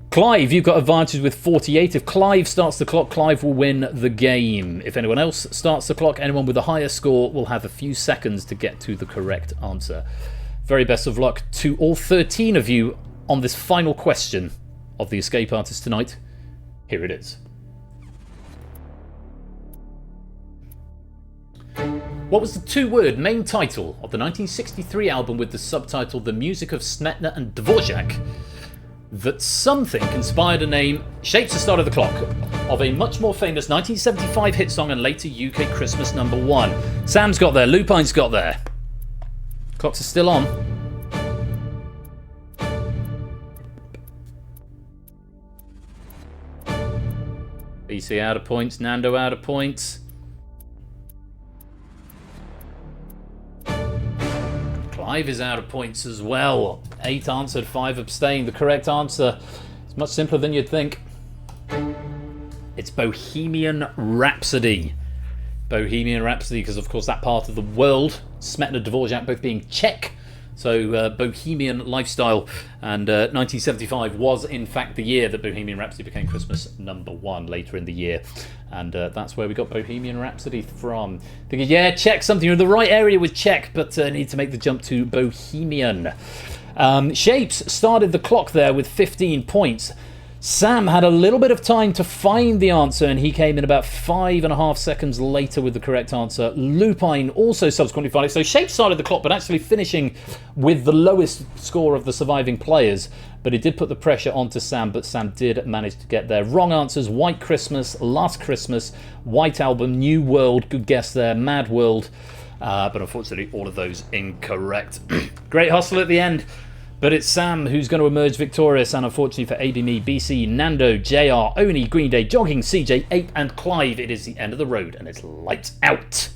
Clive, you've got advantage with 48. If Clive starts the clock, Clive will win the game. If anyone else starts the clock, anyone with a higher score will have a few seconds to get to the correct answer. Very best of luck to all 13 of you on this final question of the Escape Artist tonight. Here it is. What was the two-word main title of the 1963 album with the subtitle The Music of Smetana and Dvorak that something inspired a name, shapes the start of the clock, of a much more famous 1975 hit song and later UK Christmas #1? Sam's got there, Lupine's got there. Clocks are still on. BC out of points, Nando out of points. Clive is out of points as well. 8 answered, 5 abstained. The correct answer is much simpler than you'd think. It's Bohemian Rhapsody. Bohemian Rhapsody, because of course that part of the world, Smetana, Dvorak both being Czech, so Bohemian lifestyle, and 1975 was in fact the year that Bohemian Rhapsody became Christmas #1 later in the year, and that's where we got Bohemian Rhapsody from. Thinking, yeah, Czech, something, you're in the right area with Czech, but need to make the jump to Bohemian. Shapes started the clock there with 15 points. Sam had a little bit of time to find the answer, and he came in about 5.5 seconds later with the correct answer. Lupine also subsequently found it. So Shape started the clock, but actually finishing with the lowest score of the surviving players. But it did put the pressure onto Sam, but Sam did manage to get there. Wrong answers: White Christmas, Last Christmas, White Album, New World, good guess there, Mad World. But unfortunately, all of those incorrect. Great hustle at the end. But it's Sam who's going to emerge victorious, and unfortunately for ABME, BC, Nando, JR, Oni, Green Day, Jogging, CJ, Ape and Clive, it is the end of the road and it's lights out.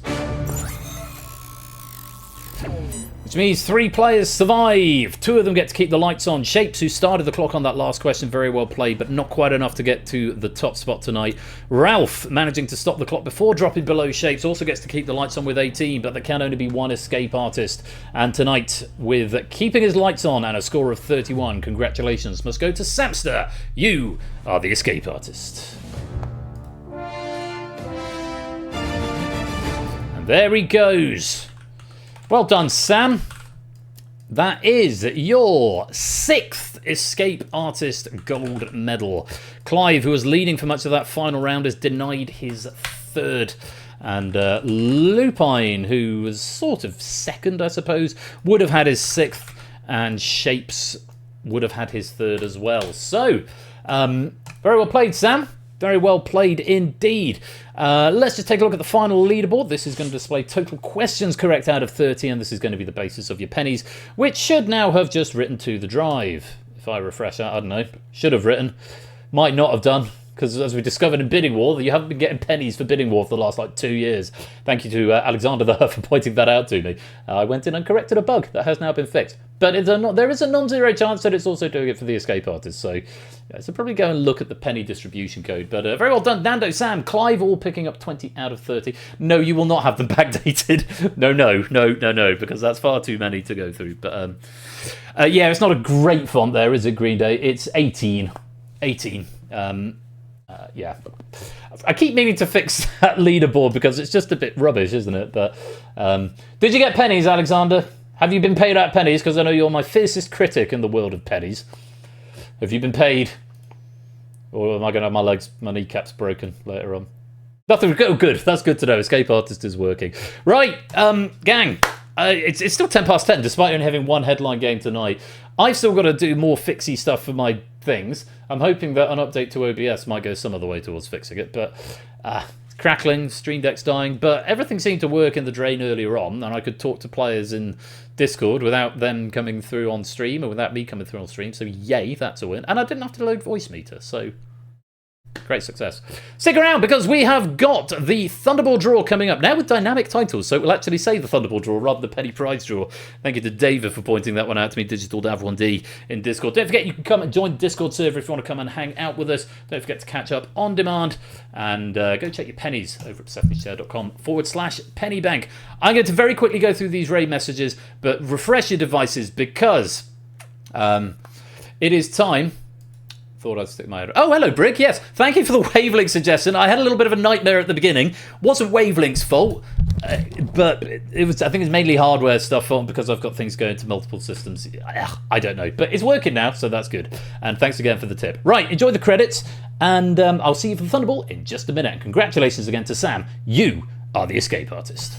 Which means 3 players survive. 2 of them get to keep the lights on. Shapes, who started the clock on that last question, very well played, but not quite enough to get to the top spot tonight. Ralph, managing to stop the clock before dropping below Shapes, also gets to keep the lights on with 18, but there can only be one escape artist. And tonight, with keeping his lights on and a score of 31, congratulations must go to Samster. You are the escape artist. And there he goes. Well done, Sam. That is your 6th Escape Artist gold medal. Clive, who was leading for much of that final round, has denied his 3rd. And Lupine, who was sort of 2nd, I suppose, would have had his 6th. And Shapes would have had his 3rd as well. So, very well played, Sam. Very well played indeed. Let's just take a look at the final leaderboard. This is going to display total questions correct out of 30, and this is going to be the basis of your pennies, which should now have just written to the drive. If I refresh that, I don't know. Should have written. Might not have done, because as we discovered in Bidding War, you haven't been getting pennies for Bidding War for the last 2 years. Thank you to Alexander there for pointing that out to me. I went in and corrected a bug that has now been fixed. But there is a non-zero chance that it's also doing it for the escape artist. So probably go and look at the penny distribution code. But very well done, Nando, Sam, Clive, all picking up 20 out of 30. No, you will not have them backdated. No, because that's far too many to go through. But yeah, it's not a great font there, is it, Green Day? It's 18. 18. Yeah, I keep meaning to fix that leaderboard because it's just a bit rubbish, isn't it? But did you get pennies, Alexander? Have you been paid out pennies? Because I know you're my fiercest critic in the world of pennies. Have you been paid? Or am I going to have my kneecaps broken later on? Nothing. Oh, good. That's good to know. Escape Artist is working. Right, gang. It's still 10 past 10, despite only having one headline game tonight. I've still got to do more fixy stuff for my things. I'm hoping that an update to OBS might go some other way towards fixing it, but crackling, Stream Deck's dying, but everything seemed to work in the drain earlier on, and I could talk to players in Discord without them coming through on stream, or without me coming through on stream, so yay, that's a win. And I didn't have to load voice meter, so Great success. Stick around because we have got the Thunderball draw coming up now with dynamic titles, so it will actually say the Thunderball draw rather than the penny prize draw. Thank you to David for pointing that one out to me, Digital Dav1D in Discord. Don't forget you can come and join the Discord server if you want to come and hang out with us. Don't forget to catch up on demand and go check your pennies over at sethmishare.com/pennybank. I'm going to very quickly go through these raid messages, but refresh your devices because it is time. Thought I'd stick my head. Oh, hello, Brick. Yes, thank you for the Wavelink suggestion. I had a little bit of a nightmare at the beginning. Wasn't Wavelink's fault, but it was. I think it's mainly hardware stuff because I've got things going to multiple systems. I don't know, but it's working now, so that's good. And thanks again for the tip. Right, enjoy the credits, and I'll see you for the Thunderball in just a minute. And congratulations again to Sam. You are the escape artist.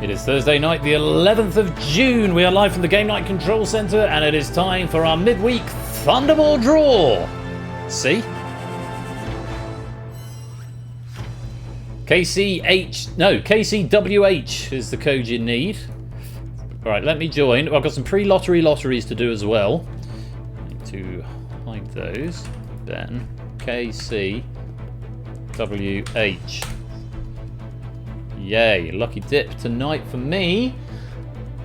It is Thursday night, the 11th of June. We are live from the Game Night Control Center, and it is time for our midweek Thunderball draw. See? KCWH is the code you need. All right, let me join. I've got some pre-lottery lotteries to do as well. I need to hide those. Then KCWH. Yay, lucky dip tonight for me.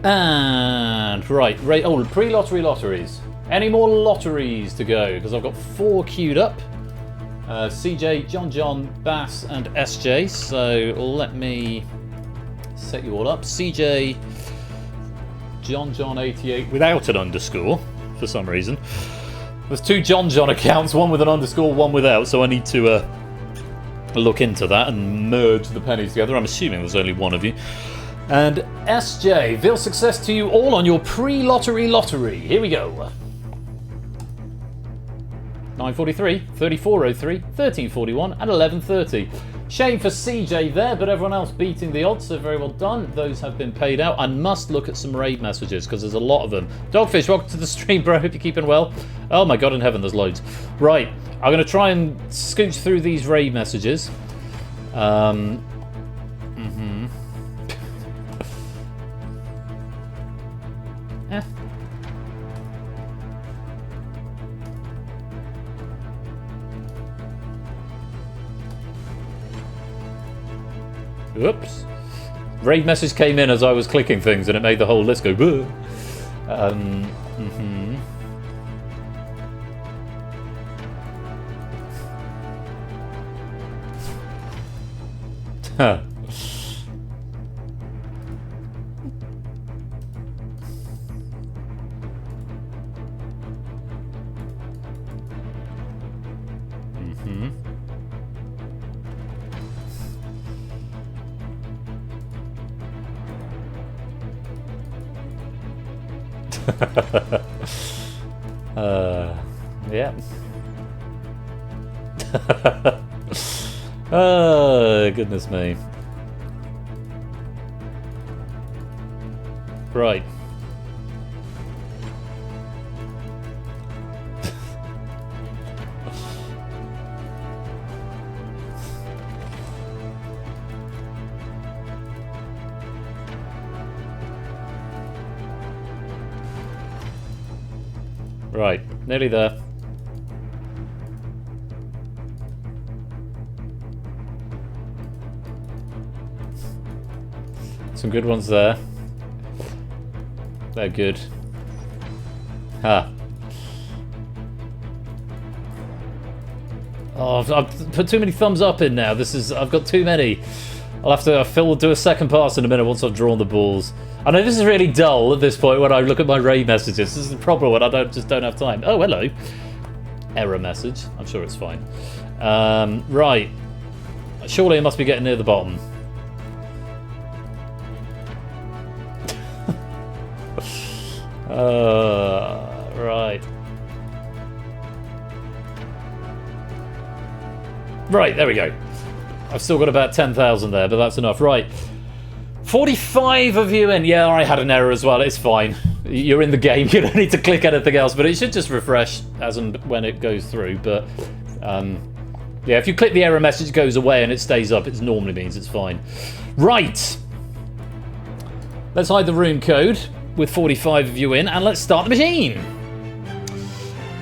And right, oh, pre-lottery lotteries. Any more lotteries to go? Because I've got 4 queued up. CJ, John, Bass, and SJ. So let me set you all up. CJ, John 88 without an underscore for some reason. There's 2 John accounts, one with an underscore, one without. So I need to look into that and merge the pennies together. I'm assuming there's only one of you. And SJ, Vil success to you all on your pre-lottery lottery. Here we go. 943, 3403, 1341, and 1130. Shame for CJ there, but everyone else beating the odds, so very well done. Those have been paid out. I must look at some raid messages because there's a lot of them. Dogfish, welcome to the stream, bro. Hope you're keeping well. Oh my god in heaven, there's loads. Right, I'm going to try and scooch through these raid messages. Yeah. Oops. Raid message came in as I was clicking things and it made the whole list go boo. Huh. Yeah. Oh, goodness me. Right. Right, nearly there. Some good ones there. They're good. Ha. Oh, I've put too many thumbs up in now. I've got too many. I'll have to do a second pass in a minute once I've drawn the balls. I know this is really dull at this point when I look at my Ray messages. This is the problem when I just don't have time. Oh, hello. Error message. I'm sure it's fine. Right. Surely it must be getting near the bottom. Right. Right, there we go. I've still got about 10,000 there, but that's enough. Right. 45 of you in. Yeah, I had an error as well. It's fine. You're in the game. You don't need to click anything else, but it should just refresh as and when it goes through. But, yeah, if you click the error message, it goes away and it stays up. It normally means it's fine. Right. Let's hide the room code with 45 of you in, and let's start the machine.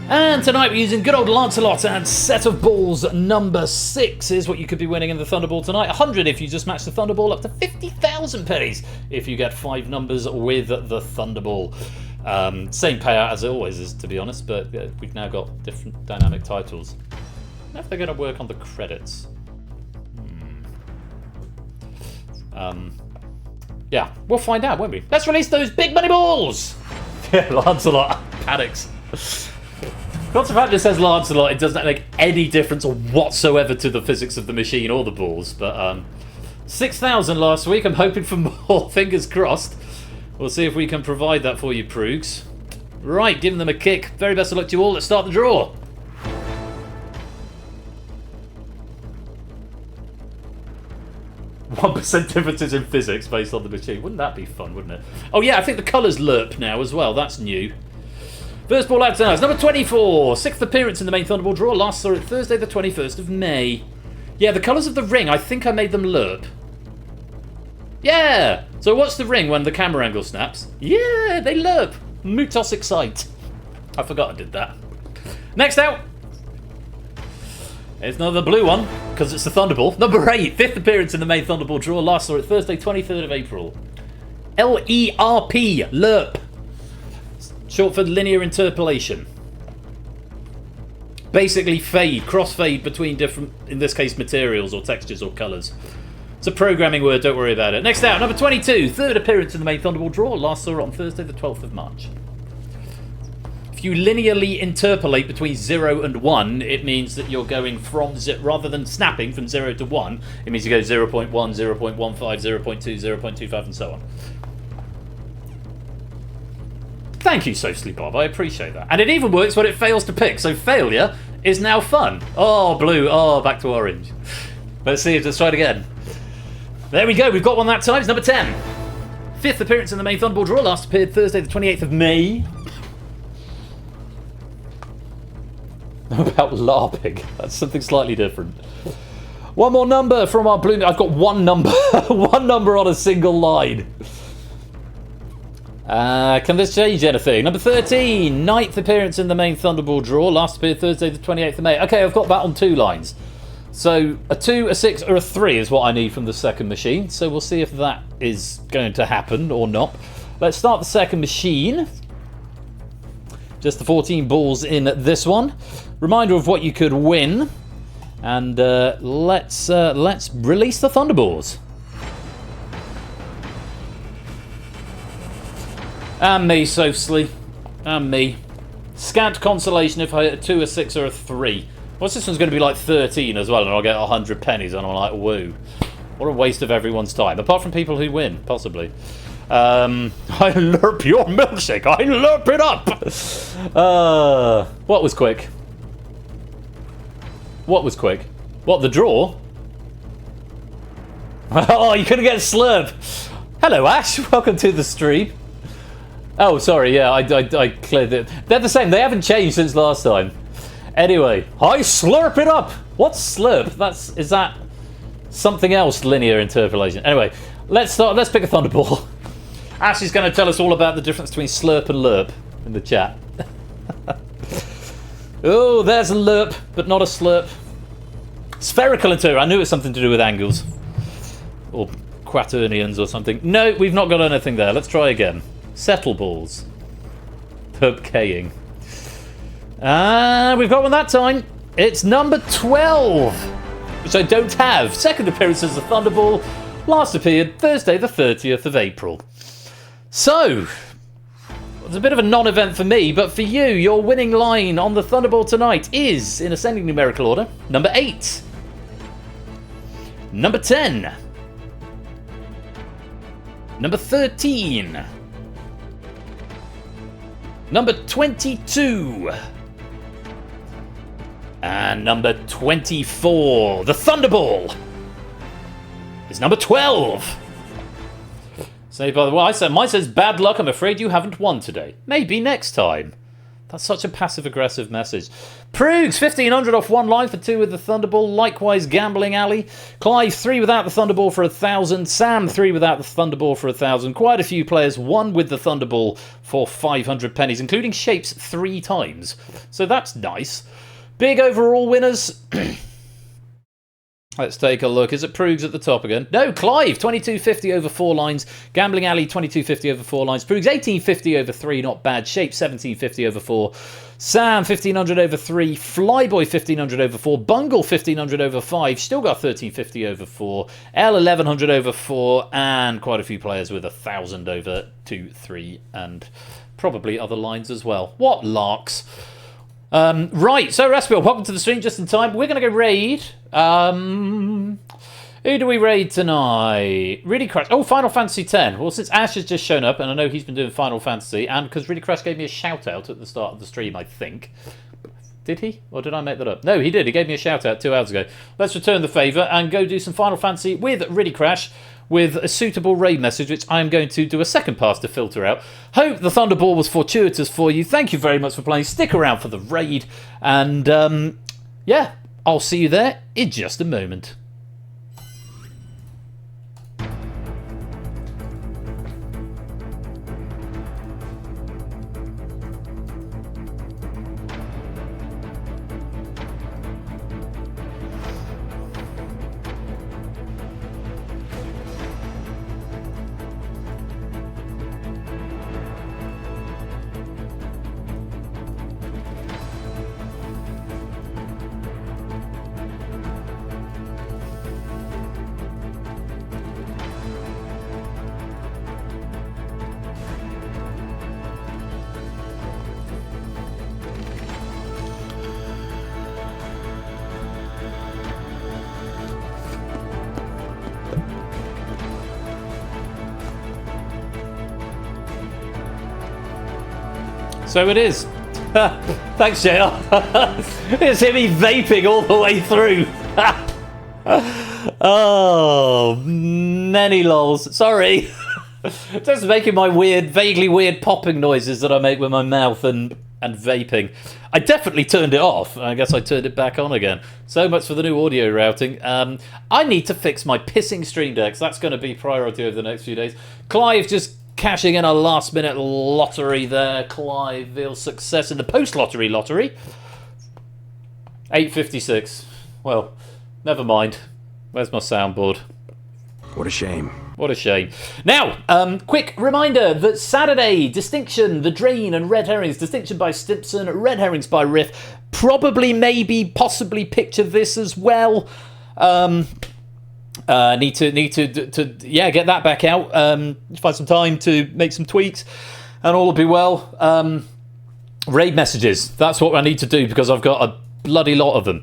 And tonight we're using good old Lancelot, and set of balls number 6 is what you could be winning in the Thunderball tonight. 100 if you just match the Thunderball, up to 50,000 pennies if you get 5 numbers with the Thunderball. Same payout as it always is, to be honest, but we've now got different dynamic titles. I don't know if they're going to work on the credits. Yeah, we'll find out, won't we? Let's release those big money balls! Yeah, Lancelot panics. Not the fact it says Lancelot, it doesn't make any difference whatsoever to the physics of the machine or the balls. But 6,000 last week. I'm hoping for more. Fingers crossed. We'll see if we can provide that for you, Proogs. Right, giving them a kick. Very best of luck to you all. Let's start the draw. %1 differences in physics based on the machine. Wouldn't that be fun, wouldn't it? Oh yeah, I think the colours lerp now as well. That's new. First ball out to us, number 24. 6th appearance in the main Thunderball draw. Last saw it Thursday the 21st of May. Yeah, the colours of the ring, I think I made them lerp. Yeah! So what's the ring when the camera angle snaps? Yeah, they lerp. Mutos excite. I forgot I did that. Next out. It's another blue one, because it's the Thunderball. Number 8. 5th appearance in the main Thunderball draw. Last saw it Thursday 23rd of April. L-E-R-P. Lerp. Short for linear interpolation. Basically fade, crossfade between different, in this case, materials or textures or colours. It's a programming word, don't worry about it. Next out, number 22. 3rd appearance in the main Thunderball draw. Last saw it on Thursday the 12th of March. If you linearly interpolate between 0 and 1, it means that you're going from, rather than snapping from 0 to 1, it means you go 0.1, 0.15, 0.2, 0.25 and so on. Thank you, Socially Bob, I appreciate that. And it even works when it fails to pick, so failure is now fun. Oh, blue, oh, back to orange. Let's see, let's try it again. There we go, we've got one that time, it's number 10. 5th appearance in the main Thunderball draw, last appeared Thursday the 28th of May. About LARPing, that's something slightly different. One more number from our blue, I've got one number, one number on a single line. Can this change anything? Number 13, 9th appearance in the main Thunderball draw. Last appeared Thursday the 28th of May. Okay, I've got that on 2 lines. So a 2, a 6 or a 3 is what I need from the second machine. So we'll see if that is going to happen or not. Let's start the second machine. Just the 14 balls in this one. Reminder of what you could win. And let's release the Thunderballs. And me, Sofsly. And me. Scant consolation if I hit a 2, a 6, or a 3. What's this one's going to be like 13 as well, and I'll get 100 pennies, and I'm like, woo. What a waste of everyone's time. Apart from people who win, possibly. I lurp your milkshake. I lurp it up. What was quick? What was quick? What, the draw? Oh, you couldn't get a slurp. Hello, Ash. Welcome to the stream. Oh, sorry. Yeah, I cleared it. They're the same. They haven't changed since last time. Anyway, I slurp it up. What's slurp? Is that something else? Linear interpolation. Anyway, let's start. Let's pick a Thunderball. Ash is going to tell us all about the difference between slurp and lerp in the chat. Oh, there's a lerp, but not a slurp. Spherical interior. I knew it was something to do with angles. Or quaternions or something. No, we've not got anything there. Let's try again. Settle balls. Perp-K'ing. We've got one that time. It's number 12, which I don't have. Second appearance as a Thunderball. Last appeared Thursday the 30th of April. So, it's a bit of a non-event for me, but for you, your winning line on the Thunderball tonight is, in ascending numerical order, number 8, number 10, number 13, number 22, and number 24. The Thunderball is number 12. Say, by the way, mine says bad luck. I'm afraid you haven't won today. Maybe next time. That's such a passive-aggressive message. Proogs, 1,500 off one line for 2 with the Thunderball. Likewise, Gambling Alley. Clive, 3 without the Thunderball for 1,000. Sam, 3 without the Thunderball for 1,000. Quite a few players, 1 with the Thunderball for 500 pennies, including Shapes 3 times. So that's nice. Big overall winners. Let's take a look. Is it Proogs at the top again? No, Clive, 22.50 over 4 lines. Gambling Alley, 22.50 over 4 lines. Proogs, 18.50 over 3, not bad. Shape, 17.50 over 4. Sam, 1,500 over 3. Flyboy, 1,500 over 4. Bungle, 1,500 over 5. Still got 13.50 over 4. L, 1,100 over 4. And quite a few players with 1,000 over 2, 3, and probably other lines as well. What larks. Right, so Raspiel, welcome to the stream just in time. We're going to go raid. Who do we raid tonight? Really Crash. Oh, Final Fantasy X. Well, since Ash has just shown up, and I know he's been doing Final Fantasy, and because Really Crash gave me a shout out at the start of the stream, I think. Did he? Or did I make that up? No, he did. He gave me a shout out 2 hours ago. Let's return the favour and go do some Final Fantasy with Really Crash, with a suitable raid message, which I'm going to do a second pass to filter out. Hope the Thunderball was fortuitous for you. Thank you very much for playing. Stick around for the raid. And, yeah, I'll see you there in just a moment. So it is. Thanks, JR. It's him vaping all the way through. Oh, many lols. Sorry. Just making my weird, vaguely weird popping noises that I make with my mouth and vaping. I definitely turned it off. I guess I turned it back on again. So much for the new audio routing. I need to fix my pissing Stream Decks. That's going to be priority over the next few days. Clive just cashing in a last-minute lottery there. Clive Veal's success in the post-lottery lottery. 8.56. Well, never mind. Where's my soundboard? What a shame. What a shame. Now, quick reminder that Saturday, Distinction, The Drain and Red Herrings. Distinction by Stimpson, Red Herrings by Riff. probably, maybe, possibly picture this as well. Need to get that back out. Find some time to make some tweaks, and all will be well. Raid messages. That's what I need to do because I've got a bloody lot of them.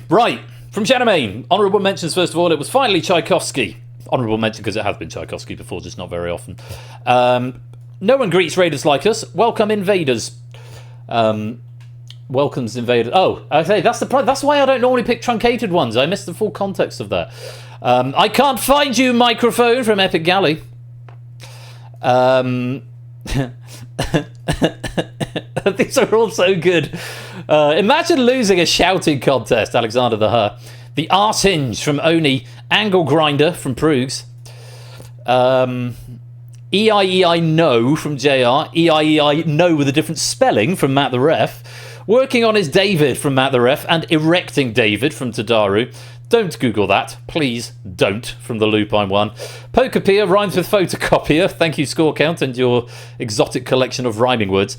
Right, from Janamain. Honourable mentions, first of all, it was finally Tchaikovsky. Honourable mention because it has been Tchaikovsky before, just not very often. No one greets raiders like us. Welcome invaders. Welcomes invaders. Oh, okay, that's the problem. That's why I don't normally pick truncated ones. I missed the full context of that. I can't find you, microphone, from Epic Galley. These are all so good. Imagine losing a shouting contest, Alexander the Her. The Arse Hinge from Oni. Angle Grinder from Proogs. EIEI No from JR. EIEI No with a different spelling from Matt the Ref. Working on his David from Matt the Ref. And Erecting David from Tadaru. Don't Google that. Please don't, from the Lupine one. Pokepeer rhymes with photocopier. Thank you, Score Count, and your exotic collection of rhyming words.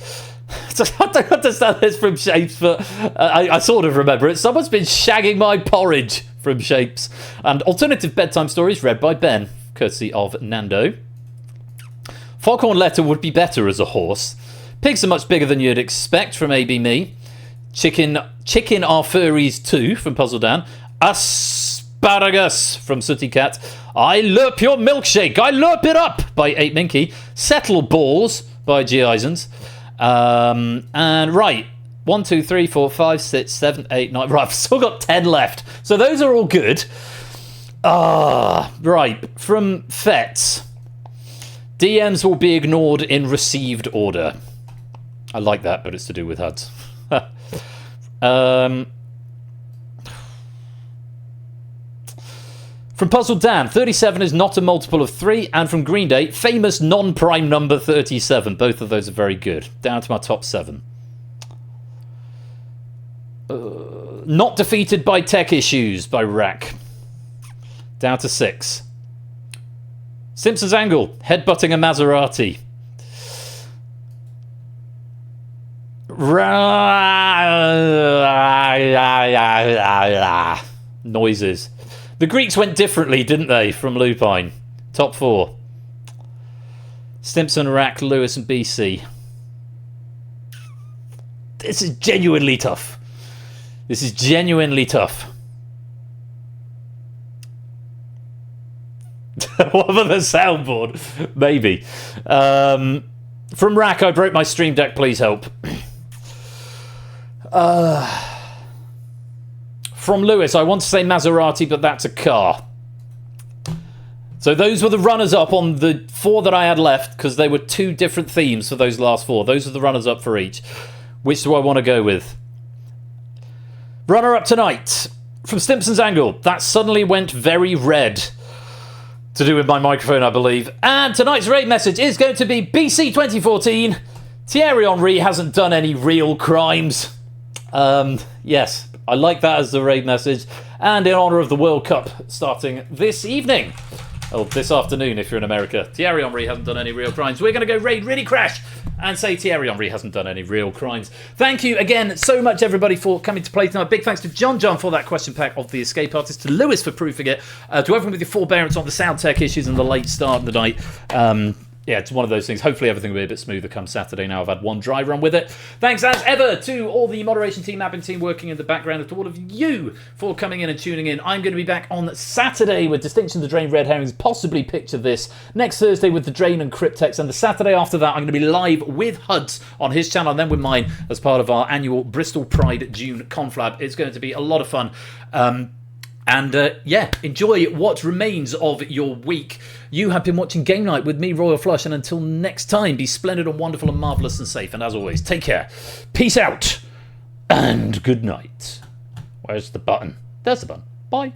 I don't understand this from Shapes, but I sort of remember it. Someone's been shagging my porridge from Shapes. And alternative bedtime stories read by Ben, courtesy of Nando. Foghorn Letter would be better as a horse. Pigs are much bigger than you'd expect from AB Me. Chicken are furries too from Puzzle Dan. Asparagus from Sooty Cat. I lurp your milkshake. I lurp it up by 8 Minky. Settle balls by G. Eisens. And right, 1, 2, 3, 4, 5, 6, 7, 8, 9. Right, I've still got 10 left. So those are all good. Right, from Fets. DMs will be ignored in received order. I like that, but it's to do with HUDs. From Puzzle Dan, 37 is not a multiple of 3. And from Green Day, famous non-prime number 37. Both of those are very good. Down to my top 7. Not defeated by tech issues by Rack. Down to 6. Simpsons Angle, headbutting a Maserati. Noises. The Greeks went differently, didn't they, from Lupine? Top 4. Stimson, Rack, Lewis, and BC. This is genuinely tough. This is genuinely tough. What about the soundboard? Maybe. From Rack, I broke my Stream Deck, please help. From Lewis, I want to say Maserati, but that's a car. So those were the runners-up on the 4 that I had left, because they were 2 different themes for those last 4. Those are the runners-up for each. Which do I want to go with? Runner-up tonight, from Stimpson's Angle. That suddenly went very red. To do with my microphone, I believe. And tonight's raid message is going to be BC 2014. Thierry Henry hasn't done any real crimes. Yes, I like that as the raid message. And in honour of the World Cup starting this evening. Oh, this afternoon if you're in America. Thierry Henry hasn't done any real crimes. We're going to go raid really crash and say Thierry Henry hasn't done any real crimes. Thank you again so much, everybody, for coming to play tonight. Big thanks to John for that question pack of the Escape Artist, to Lewis for proofing it, to everyone with your forbearance on the sound tech issues and the late start of the night. Yeah, it's one of those things. Hopefully everything will be a bit smoother come Saturday now. I've had one dry run with it. Thanks as ever to all the moderation team, admin team working in the background, and to all of you for coming in and tuning in. I'm going to be back on Saturday with Distinction, The Drain, Red Herrings, possibly Picture This. Next Thursday with The Drain and Cryptex. And the Saturday after that, I'm going to be live with HUDs on his channel and then with mine as part of our annual Bristol Pride June conflab. It's going to be a lot of fun. Yeah, enjoy what remains of your week. You have been watching Game Night with me, Royal Flush, and until next time, be splendid and wonderful and marvellous and safe. And as always, take care. Peace out. And good night. Where's the button? There's the button. Bye.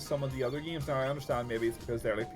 some of the other games. Now I understand maybe it's because they're like